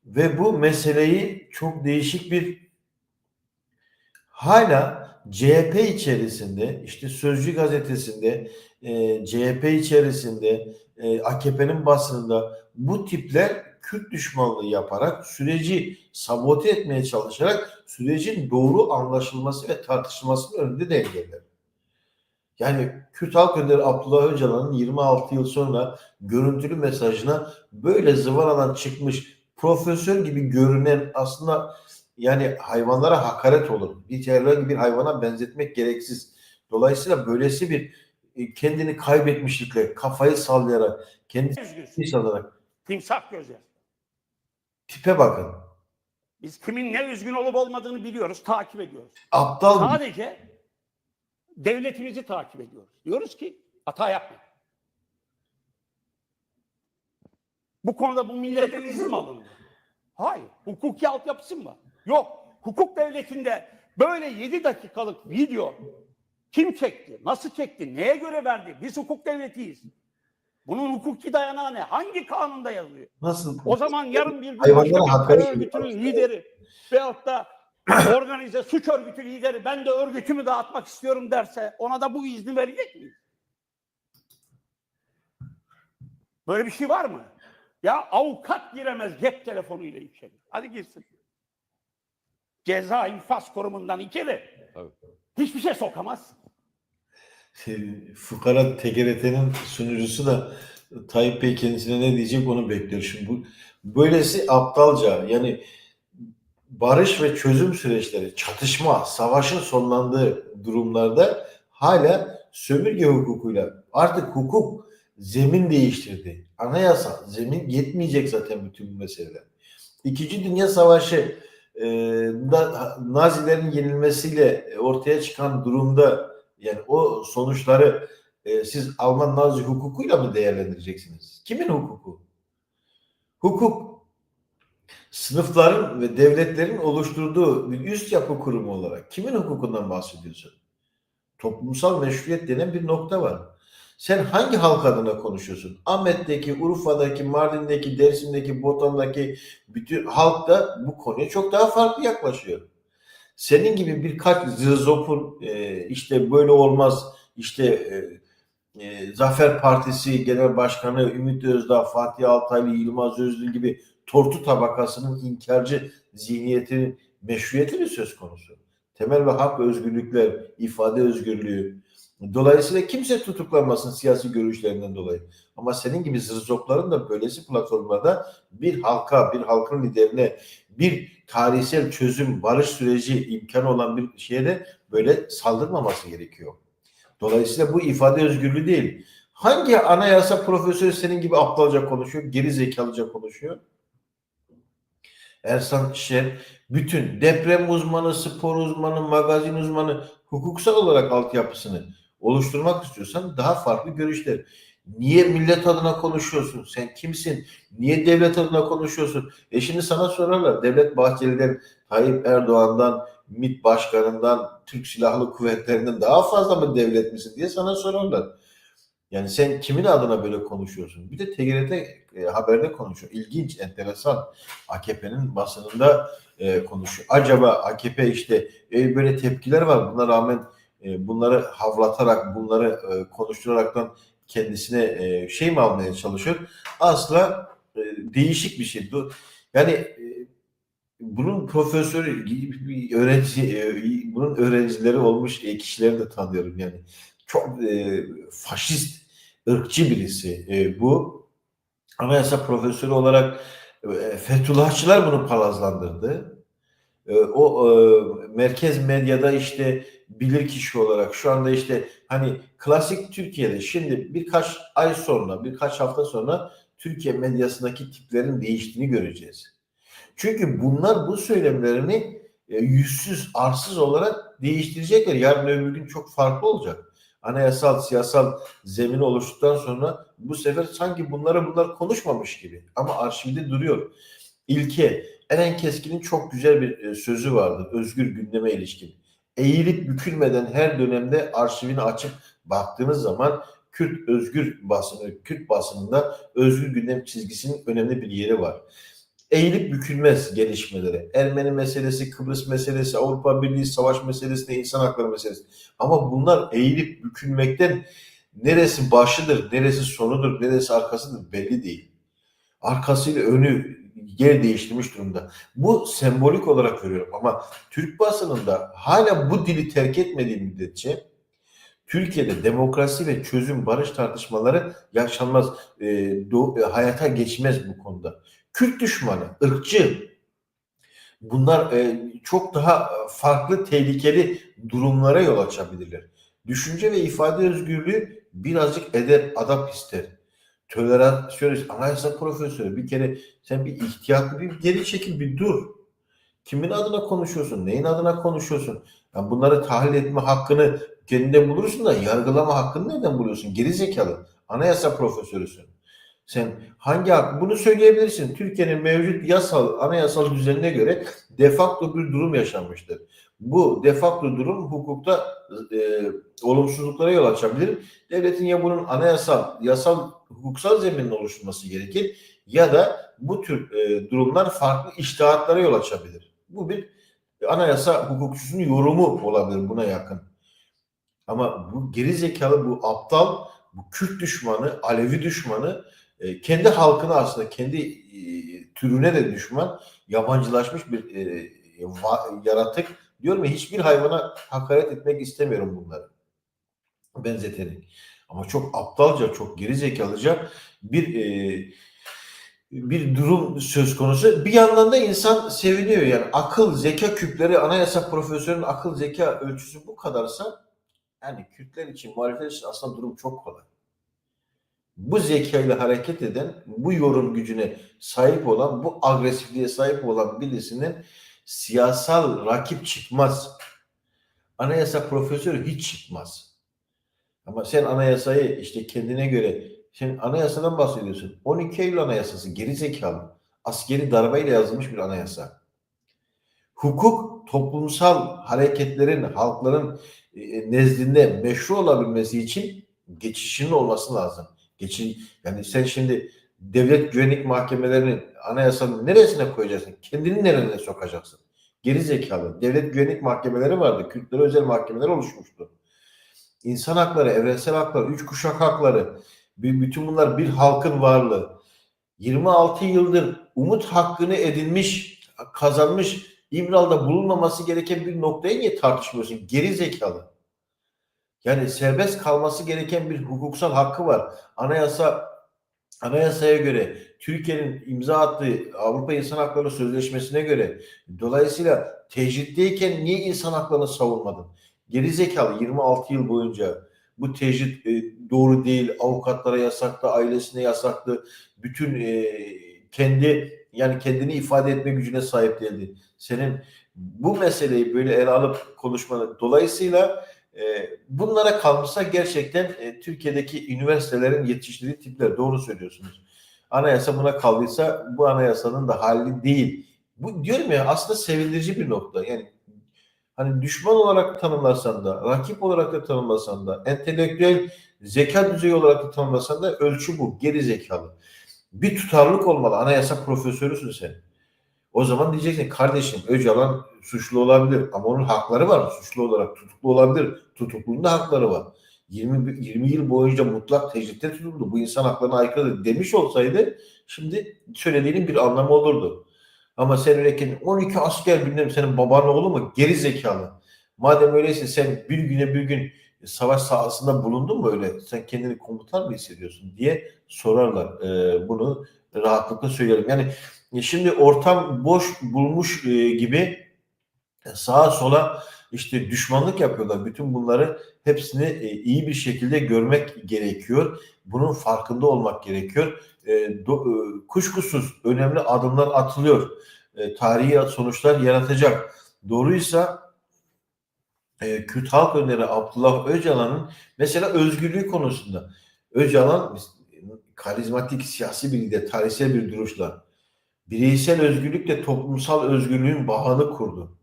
ve bu meseleyi çok değişik bir hala CHP içerisinde işte Sözcü gazetesinde CHP içerisinde AKP'nin basınında bu tipler Kürt düşmanlığı yaparak süreci sabote etmeye çalışarak sürecin doğru anlaşılması ve tartışılmasının önünde de engeller. Yani Kürt Halk Önderi Abdullah Öcalan'ın 26 yıl sonra görüntülü mesajına böyle zıvanadan çıkmış profesör gibi görünen aslında yani hayvanlara hakaret olur. Hiç herhangi bir hayvana benzetmek gereksiz. Dolayısıyla böylesi bir kendini kaybetmişlikle, kafayı sallayarak, kendisini salarak Timsah gözü. tipe bakın. Biz kimin ne üzgün olup olmadığını biliyoruz, takip ediyoruz. Aptal bir Sadece devletimizi takip ediyoruz. Diyoruz ki hata yapmayın. Bu konuda bu milletten izin mi alındı? Hayır. Hukuki altyapısı mı var? Yok. Hukuk devletinde böyle 7 dakikalık video kim çekti? Nasıl çekti? Neye göre verdi? Biz hukuk devletiyiz. Bunun hukuki dayanağı ne? Hangi kanunda yazıyor? Nasıl? O zaman yarın bir gün Hayvanlara başka bir hakaret terör örgütünün ediyorlar. lideri veyahut da organize suç örgütü lideri ben de örgütümü dağıtmak istiyorum derse ona da bu izni verecek miyiz? Böyle bir şey var mı? Ya avukat giremez cep telefonuyla içeri. Hadi girsin. Ceza infaz kurumundan içeri. Hiçbir şey sokamaz. Fukara TGRT'nin sunucusu da Tayyip Bey kendisine ne diyecek onu bekliyor. Şimdi bu böylesi aptalca, yani barış ve çözüm süreçleri, çatışma, savaşın sonlandığı durumlarda hala sömürge hukukuyla, artık hukuk zemin değiştirdi. Anayasa zemin yetmeyecek zaten bütün bu meseleler. İkinci Dünya Savaşı Nazilerin yenilmesiyle ortaya çıkan durumda, yani o sonuçları siz Alman Nazi hukukuyla mı değerlendireceksiniz? Kimin hukuku? Hukuk sınıfların ve devletlerin oluşturduğu bir üst yapı kurumu olarak kimin hukukundan bahsediyorsun? Toplumsal meşruiyet denen bir nokta var. Sen hangi halk adına konuşuyorsun? Ahmet'teki, Urfa'daki, Mardin'deki, Dersim'deki, Botan'daki bütün halk da bu konuya çok daha farklı yaklaşıyor. Senin gibi birkaç zızopun işte böyle olmaz, işte Zafer Partisi Genel Başkanı Ümit Özdağ, Fatih Altaylı, Yılmaz Özdil gibi tortu tabakasının inkarcı zihniyetinin meşruiyeti mi söz konusu? Temel ve hak özgürlükler, ifade özgürlüğü. Dolayısıyla kimse tutuklanmasın siyasi görüşlerinden dolayı. Ama senin gibi zırzopların da böylesi platformlarda bir halka, bir halkın liderine, bir tarihsel çözüm, barış süreci imkanı olan bir şeye de böyle saldırmaması gerekiyor. Dolayısıyla bu ifade özgürlüğü değil. Hangi anayasa profesörü senin gibi aptalca konuşuyor, geri zekalıca konuşuyor? Ersan Şen bütün deprem uzmanı, spor uzmanı, magazin uzmanı, hukuksal olarak altyapısını oluşturmak istiyorsan daha farklı görüşler. Niye millet adına konuşuyorsun? Sen kimsin? Niye devlet adına konuşuyorsun? Şimdi sana sorarlar. Devlet Bahçeli'den, Tayyip Erdoğan'dan, MİT Başkanı'ndan, Türk Silahlı Kuvvetleri'nden daha fazla mı devlet misin diye sana sorarlar. Yani sen kimin adına böyle konuşuyorsun? Bir de TGRT haberde konuşuyor. İlginç, enteresan. AKP'nin basınında konuşuyor. Acaba AKP işte böyle tepkiler var. Buna rağmen bunları havlatarak, bunları konuşturaraktan kendisine şey mi almaya çalışıyor? Asla değişik bir şey. Yani bunun profesörü, bir öğrenci, bunun öğrencileri olmuş kişileri de tanıyorum yani. Çok faşist, ırkçı birisi bu. Anayasa profesörü olarak Fethullahçılar bunu palazlandırdı. Merkez medyada işte bilirkişi olarak şu anda işte hani klasik Türkiye'de şimdi birkaç ay sonra, birkaç hafta sonra Türkiye medyasındaki tiplerin değiştiğini göreceğiz. Çünkü bunlar bu söylemlerini yüzsüz, arsız olarak değiştirecekler. Yarın öbür gün çok farklı olacak. Anayasal, siyasal zemin oluştuktan sonra bu sefer sanki bunlar konuşmamış gibi. Ama arşivde duruyor. İlke, Eren Keskin'in çok güzel bir sözü vardır. Özgür gündeme ilişkin. Eğilip bükülmeden her dönemde arşivini açıp baktığınız zaman Kürt özgür basını, Kürt basınında özgür gündem çizgisinin önemli bir yeri var. Eğilip bükülmez gelişmeleri. Ermeni meselesi, Kıbrıs meselesi, Avrupa Birliği savaş meselesi, insan hakları meselesi. Ama bunlar eğilip bükülmekten neresi başıdır, neresi sonudur, neresi arkasıdır belli değil. Arkasıyla önü yer değiştirmiş durumda. Bu sembolik olarak görüyorum ama Türk basınında hala bu dili terk etmediği müddetçe Türkiye'de demokrasi ve çözüm, barış tartışmaları yaşanmaz, hayata geçmez bu konuda. Kürt düşmanı, ırkçı, bunlar çok daha farklı, tehlikeli durumlara yol açabilirler. Düşünce ve ifade özgürlüğü birazcık edep, adap ister. Tolerans, şöyle anayasa profesörü bir kere sen bir ihtiyatlı bir geri çekil, bir dur. Kimin adına konuşuyorsun? Neyin adına konuşuyorsun? Yani bunları tahlil etme hakkını kendinde bulursun da yargılama hakkını nereden buluyorsun? Geri zekalı. Anayasa profesörüsün. Sen hangi hak? Bunu söyleyebilirsin. Türkiye'nin mevcut yasal, anayasal düzenine göre de facto bir durum yaşanmıştır. Bu de facto durum hukukta olumsuzluklara yol açabilir. Devletin ya bunun anayasal, yasal, hukuksal zeminin oluşturması gerekir ya da bu tür durumlar farklı içtihatlara yol açabilir. Bu bir anayasa hukukçusunun yorumu olabilir buna yakın. Ama bu geri zekalı, bu aptal, bu Kürt düşmanı, Alevi düşmanı kendi halkına aslında kendi türüne de düşman, yabancılaşmış bir yaratık. Diyorum ya hiçbir hayvana hakaret etmek istemiyorum bunları. Benzeterek. Ama çok aptalca, çok geri zekalıca bir bir durum söz konusu. Bir yandan da insan seviniyor yani akıl, zeka küpleri, anayasa profesörünün akıl, zeka ölçüsü bu kadarsa yani Kürtler için, muhalefet için aslında durum çok kolay. Bu zekayla hareket eden, bu yorum gücüne sahip olan, bu agresifliğe sahip olan birisinin siyasal rakip çıkmaz. Anayasa profesörü hiç çıkmaz. Ama sen anayasayı işte kendine göre, sen anayasadan bahsediyorsun. 12 Eylül Anayasası geri zekalı. Askeri darbeyle yazılmış bir anayasa. Hukuk toplumsal hareketlerin, halkların nezdinde meşru olabilmesi için geçişinin olması lazım. Yani sen şimdi devlet güvenlik mahkemelerinin anayasanın neresine koyacaksın? Kendini nereye sokacaksın? Geri zekalı. Devlet güvenlik mahkemeleri vardı. Kürtlere özel mahkemeler oluşmuştu. İnsan hakları, evrensel haklar, üç kuşak hakları, bütün bunlar bir halkın varlığı. 26 yıldır umut hakkını edinmiş, kazanmış, İmralı'da bulunmaması gereken bir noktayı niye tartışmıyorsun? Geri zekalı. Yani serbest kalması gereken bir hukuksal hakkı var. Anayasaya göre, Türkiye'nin imza attığı Avrupa İnsan Hakları Sözleşmesi'ne göre, dolayısıyla tecritteyken niye insan haklarını savunmadın? Geri zekalı 26 yıl boyunca bu tecrit doğru değil, avukatlara yasaktı, ailesine yasaktı, bütün kendini ifade etme gücüne sahip değildi. Senin bu meseleyi böyle ele alıp konuşmanı dolayısıyla bunlara kalmışsa gerçekten Türkiye'deki üniversitelerin yetiştirdiği tipler doğru söylüyorsunuz. Anayasa buna kaldıysa bu anayasanın da hali değil. Bu diyorum ya aslında sevindirici bir nokta. Yani hani düşman olarak tanımlasan da, rakip olarak da tanımlasan da, entelektüel zeka düzeyi olarak da tanımlasan da ölçü bu. Geri zekalı. Bir tutarlılık olmalı. Anayasa profesörüsün sen. O zaman diyeceksin kardeşim Öcalan suçlu olabilir ama onun hakları var. Suçlu olarak tutuklu olabilir. Tutukluluğunda hakları var. 20 yıl boyunca mutlak tecritte tutuldu. Bu insan haklarına aykırı demiş olsaydı şimdi söylediğinin bir anlamı olurdu. Ama sen öyle 12 asker bilmem senin baban oğlu mu? Geri zekalı. Madem öyleyse sen bir güne bir gün savaş sahasında bulundun mu öyle? Sen kendini komutan mı hissediyorsun diye sorarlar. Bunu rahatlıkla söylerim. Yani şimdi ortam boş bulmuş gibi sağa sola işte düşmanlık yapıyorlar. Bütün bunları hepsini iyi bir şekilde görmek gerekiyor. Bunun farkında olmak gerekiyor. Kuşkusuz önemli adımlar atılıyor. Tarihi sonuçlar yaratacak. Doğruysa Kürt Halk Önderi Abdullah Öcalan'ın mesela özgürlüğü konusunda Öcalan karizmatik siyasi bir lider, tarihsel bir duruşla bireysel özgürlükle toplumsal özgürlüğün bağını kurdu.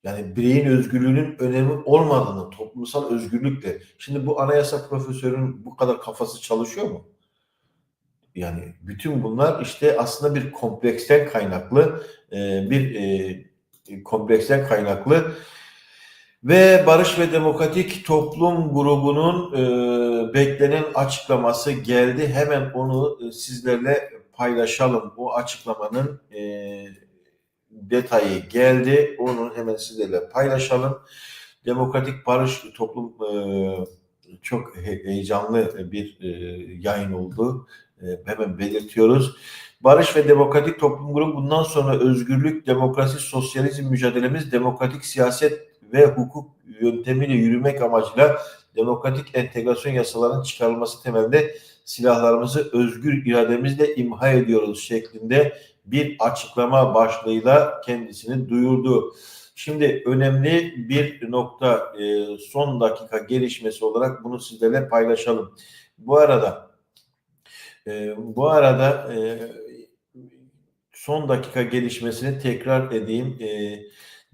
Yani bireyin özgürlüğünün önemi olmadığını, toplumsal özgürlükle. Şimdi bu anayasa profesörünün bu kadar kafası çalışıyor mu? Yani bütün bunlar işte aslında bir kompleksten kaynaklı, kompleksten kaynaklı ve Barış ve Demokratik Toplum grubunun beklenen açıklaması geldi. Hemen onu sizlerle paylaşalım. O açıklamanın detayı geldi. Onu hemen sizlerle paylaşalım. Demokratik Barış Toplum çok heyecanlı bir yayın oldu. Hemen belirtiyoruz. Barış ve Demokratik Toplum Grubu bundan sonra özgürlük, demokrasi, sosyalizm mücadelemiz, demokratik siyaset ve hukuk yöntemiyle yürümek amacıyla demokratik entegrasyon yasalarının çıkarılması temelinde silahlarımızı özgür irademizle imha ediyoruz şeklinde bir açıklama başlığıyla kendisini duyurdu. Şimdi önemli bir nokta son dakika gelişmesi olarak bunu sizlerle paylaşalım. Bu arada son dakika gelişmesini tekrar edeyim.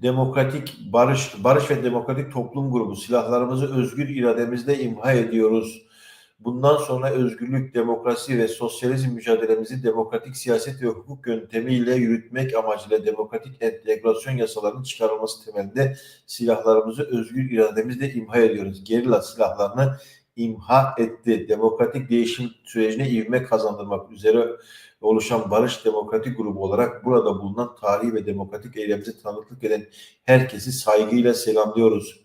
Barış ve Demokratik Toplum Grubu silahlarımızı özgür irademizle imha ediyoruz. Bundan sonra özgürlük, demokrasi ve sosyalizm mücadelemizi demokratik siyaset ve hukuk yöntemiyle yürütmek amacıyla demokratik entegrasyon yasalarının çıkarılması temelinde silahlarımızı özgür irademizle imha ediyoruz. Gerilla silahlarını imha etti. Demokratik değişim sürecine ivme kazandırmak üzere oluşan Barış Demokratik Grubu olarak burada bulunan tarihi ve demokratik eylemimize tanıklık eden herkesi saygıyla selamlıyoruz.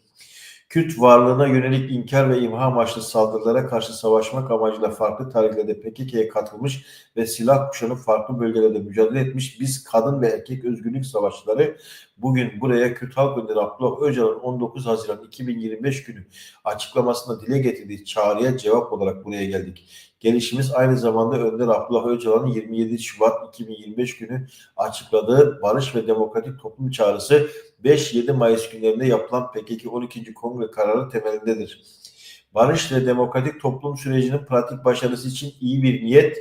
Kürt varlığına yönelik inkar ve imha amaçlı saldırılara karşı savaşmak amacıyla farklı tarihlerde PKK'ya katılmış ve silah kuşanıp farklı bölgelerde mücadele etmiş biz kadın ve erkek özgürlük savaşçıları bugün buraya Kürt Halk Önderi Abdullah Öcalan'ın 19 Haziran 2025 günü açıklamasında dile getirdiği çağrıya cevap olarak buraya geldik. Gelişimiz aynı zamanda Önder Abdullah Öcalan'ın 27 Şubat 2025 günü açıkladığı Barış ve Demokratik Toplum Çağrısı 5-7 Mayıs günlerinde yapılan PKK 12. Kongre kararı temelindedir. Barış ve demokratik toplum sürecinin pratik başarısı için iyi bir niyet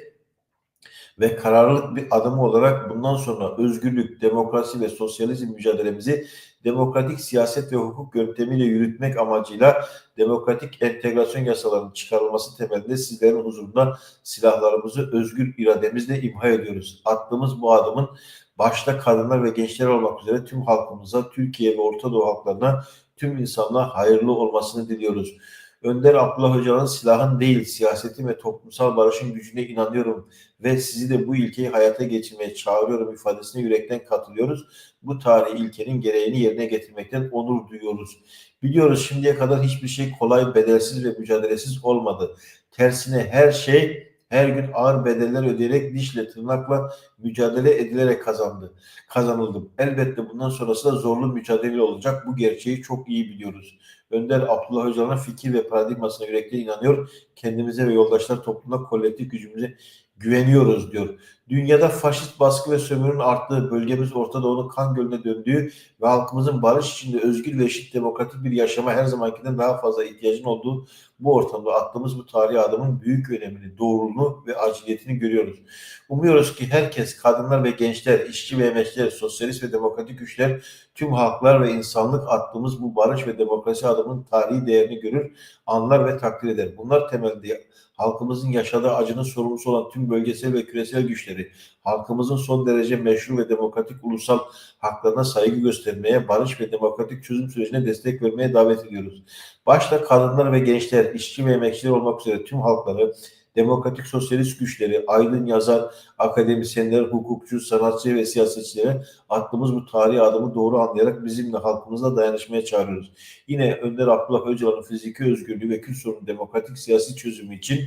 ve kararlılık bir adım olarak bundan sonra özgürlük, demokrasi ve sosyalizm mücadelemizi demokratik siyaset ve hukuk yöntemiyle yürütmek amacıyla demokratik entegrasyon yasalarının çıkarılması temelinde sizlerin huzurunda silahlarımızı özgür irademizle imha ediyoruz. Attığımız bu adımın başta kadınlar ve gençler olmak üzere tüm halkımıza, Türkiye ve Orta Doğu halklarına, tüm insanlığa hayırlı olmasını diliyoruz. Önder Abdullah Öcalan'ın silahın değil, siyasetin ve toplumsal barışın gücüne inanıyorum ve sizi de bu ilkeyi hayata geçirmeye çağırıyorum ifadesine yürekten katılıyoruz. Bu tarihi ilkenin gereğini yerine getirmekten onur duyuyoruz. Biliyoruz şimdiye kadar hiçbir şey kolay, bedelsiz ve mücadelesiz olmadı. Tersine her şey her gün ağır bedeller ödeyerek dişle tırnakla mücadele edilerek kazanıldı. Elbette bundan sonrası da zorlu mücadele olacak. Bu gerçeği çok iyi biliyoruz. Önder Abdullah Öcalan'ın fikir ve paradigmasına yürekten inanıyor. Kendimize ve yoldaşlar toplumda kolektif gücümüze güveniyoruz diyor. Dünyada faşist baskı ve sömürünün arttığı, bölgemiz Orta Doğu'nun kan gölüne döndüğü ve halkımızın barış içinde özgür ve eşit demokratik bir yaşama her zamankinden daha fazla ihtiyacın olduğu bu ortamda attığımız bu tarihi adımın büyük önemini, doğruluğunu ve aciliyetini görüyoruz. Umuyoruz ki herkes, kadınlar ve gençler, işçi ve emekçiler, sosyalist ve demokratik güçler, tüm halklar ve insanlık attığımız bu barış ve demokrasi adımının tarihi değerini görür, anlar ve takdir eder. Bunlar temelde halkımızın yaşadığı acının sorumlusu olan tüm bölgesel ve küresel güçleri, halkımızın son derece meşru ve demokratik ulusal haklarına saygı göstermeye, barış ve demokratik çözüm sürecine destek vermeye davet ediyoruz. Başta kadınlar ve gençler, işçi ve emekçiler olmak üzere tüm halkları, demokratik sosyalist güçleri, aydın yazar, akademisyenler, hukukçu, sanatçı ve siyasetçilere attığımız bu tarihi adımı doğru anlayarak bizimle halkımızla dayanışmaya çağırıyoruz. Yine Önder Abdullah Öcalan'ın fiziki özgürlüğü ve Kürt sorunun demokratik siyasi çözümü için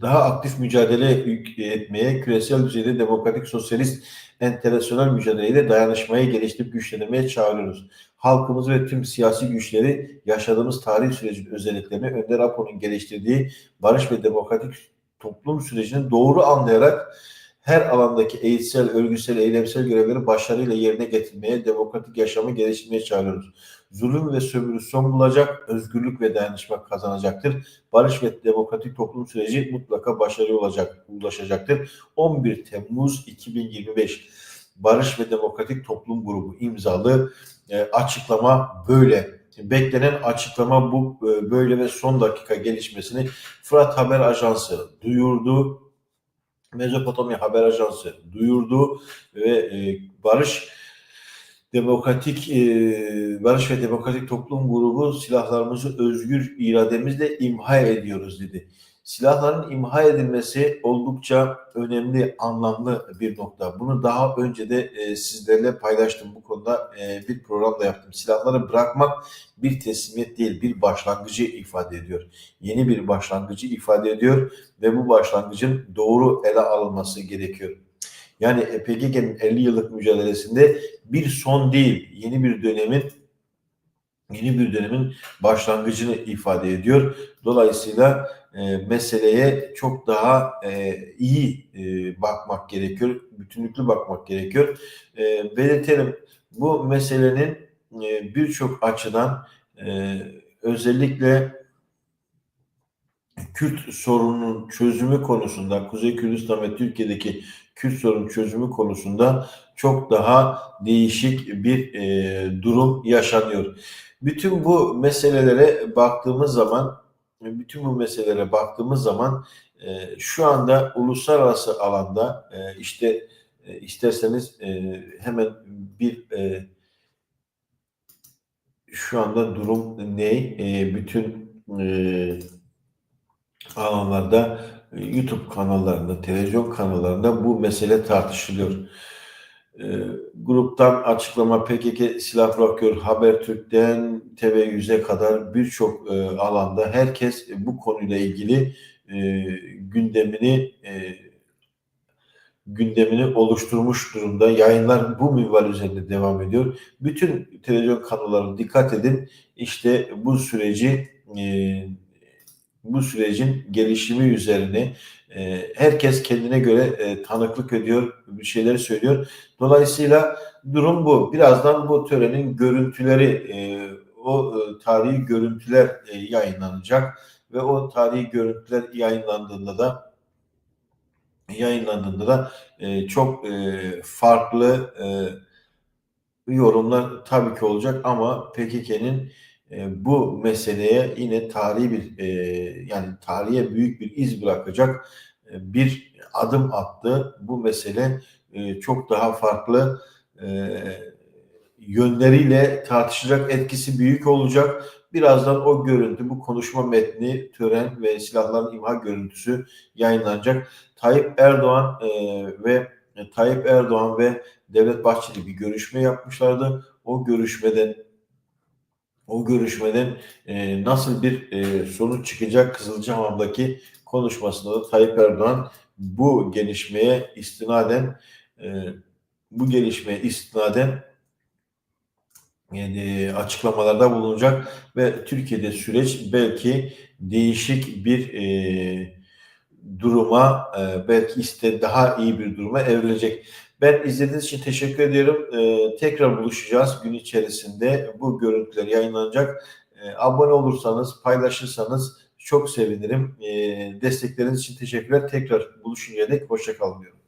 daha aktif mücadele etmeye, küresel düzeyde demokratik sosyalist enteleksiyonel mücadeleyle dayanışmayı geliştirip güçlenmeye çağırıyoruz. Halkımız ve tüm siyasi güçleri yaşadığımız tarih sürecinin özelliklerini Önder Apo'nun geliştirdiği barış ve demokratik toplum sürecini doğru anlayarak her alandaki eğitsel, örgütsel, eylemsel görevleri başarıyla yerine getirmeye, demokratik yaşamı geliştirmeye çağırıyoruz. Zulüm ve sömürü son bulacak, özgürlük ve dayanışma kazanacaktır. Barış ve demokratik toplum süreci mutlaka başarıya ulaşacaktır. 11 Temmuz 2025 Barış ve Demokratik Toplum Grubu imzalı açıklama böyle. Beklenen açıklama bu böyle ve son dakika gelişmesini Fırat Haber Ajansı duyurdu. Mezopotamya Haber Ajansı duyurdu ve Barış ve Demokratik Toplum Grubu silahlarımızı özgür irademizle imha ediyoruz dedi. Silahların imha edilmesi oldukça önemli, anlamlı bir nokta. Bunu daha önce de sizlerle paylaştım. Bu konuda bir program da yaptım. Silahları bırakmak bir teslimiyet değil, bir başlangıcı ifade ediyor. Yeni bir başlangıcı ifade ediyor ve bu başlangıcın doğru ele alınması gerekiyor. Yani PKK'nın 50 yıllık mücadelesinde bir son değil, yeni bir dönemin başlangıcını ifade ediyor. Dolayısıyla meseleye çok daha iyi bakmak gerekiyor, bütünlüklü bakmak gerekiyor. Belirtelim, bu meselenin birçok açıdan özellikle Kürt sorununun çözümü konusunda, Kuzey Kürdistan ve Türkiye'deki Kürt sorunun çözümü konusunda çok daha değişik bir durum yaşanıyor. Bütün bu meselelere baktığımız zaman, şu anda uluslararası alanda işte isterseniz hemen bir şu anda durum ne? Bütün alanlarda, YouTube kanallarında, televizyon kanallarında bu mesele tartışılıyor. Gruptan açıklama PKK silah bırakıyor, Habertürk'ten TV100'e kadar birçok alanda herkes bu konuyla ilgili e, gündemini gündemini oluşturmuş durumda. Yayınlar bu minval üzerinde devam ediyor. Bütün televizyon kanallarına dikkat edin. İşte bu sürecin gelişimi üzerine herkes kendine göre tanıklık ediyor, bir şeyler söylüyor. Dolayısıyla durum bu. Birazdan bu törenin görüntüleri, tarihi görüntüler yayınlanacak ve o tarihi görüntüler yayınlandığında da çok farklı yorumlar tabii ki olacak ama PKK'nin bu meseleye yine yani tarihe büyük bir iz bırakacak bir adım attı. Bu mesele çok daha farklı yönleriyle tartışacak, etkisi büyük olacak. Birazdan o görüntü, bu konuşma metni, tören ve silahların imha görüntüsü yayınlanacak. Tayyip Erdoğan ve Devlet Bahçeli bir görüşme yapmışlardı. O görüşmeden nasıl bir sonuç çıkacak, Kızılcahamam'daki konuşmasında da Tayyip Erdoğan bu gelişmeye istinaden e, açıklamalarda bulunacak ve Türkiye'de süreç belki değişik bir duruma, belki daha iyi bir duruma evrilecek. Ben izlediğiniz için teşekkür ediyorum. Tekrar buluşacağız gün içerisinde. Bu görüntüler yayınlanacak. Abone olursanız, paylaşırsanız çok sevinirim. Destekleriniz için teşekkürler. Tekrar buluşuncaya dek hoşça kalın diyorum.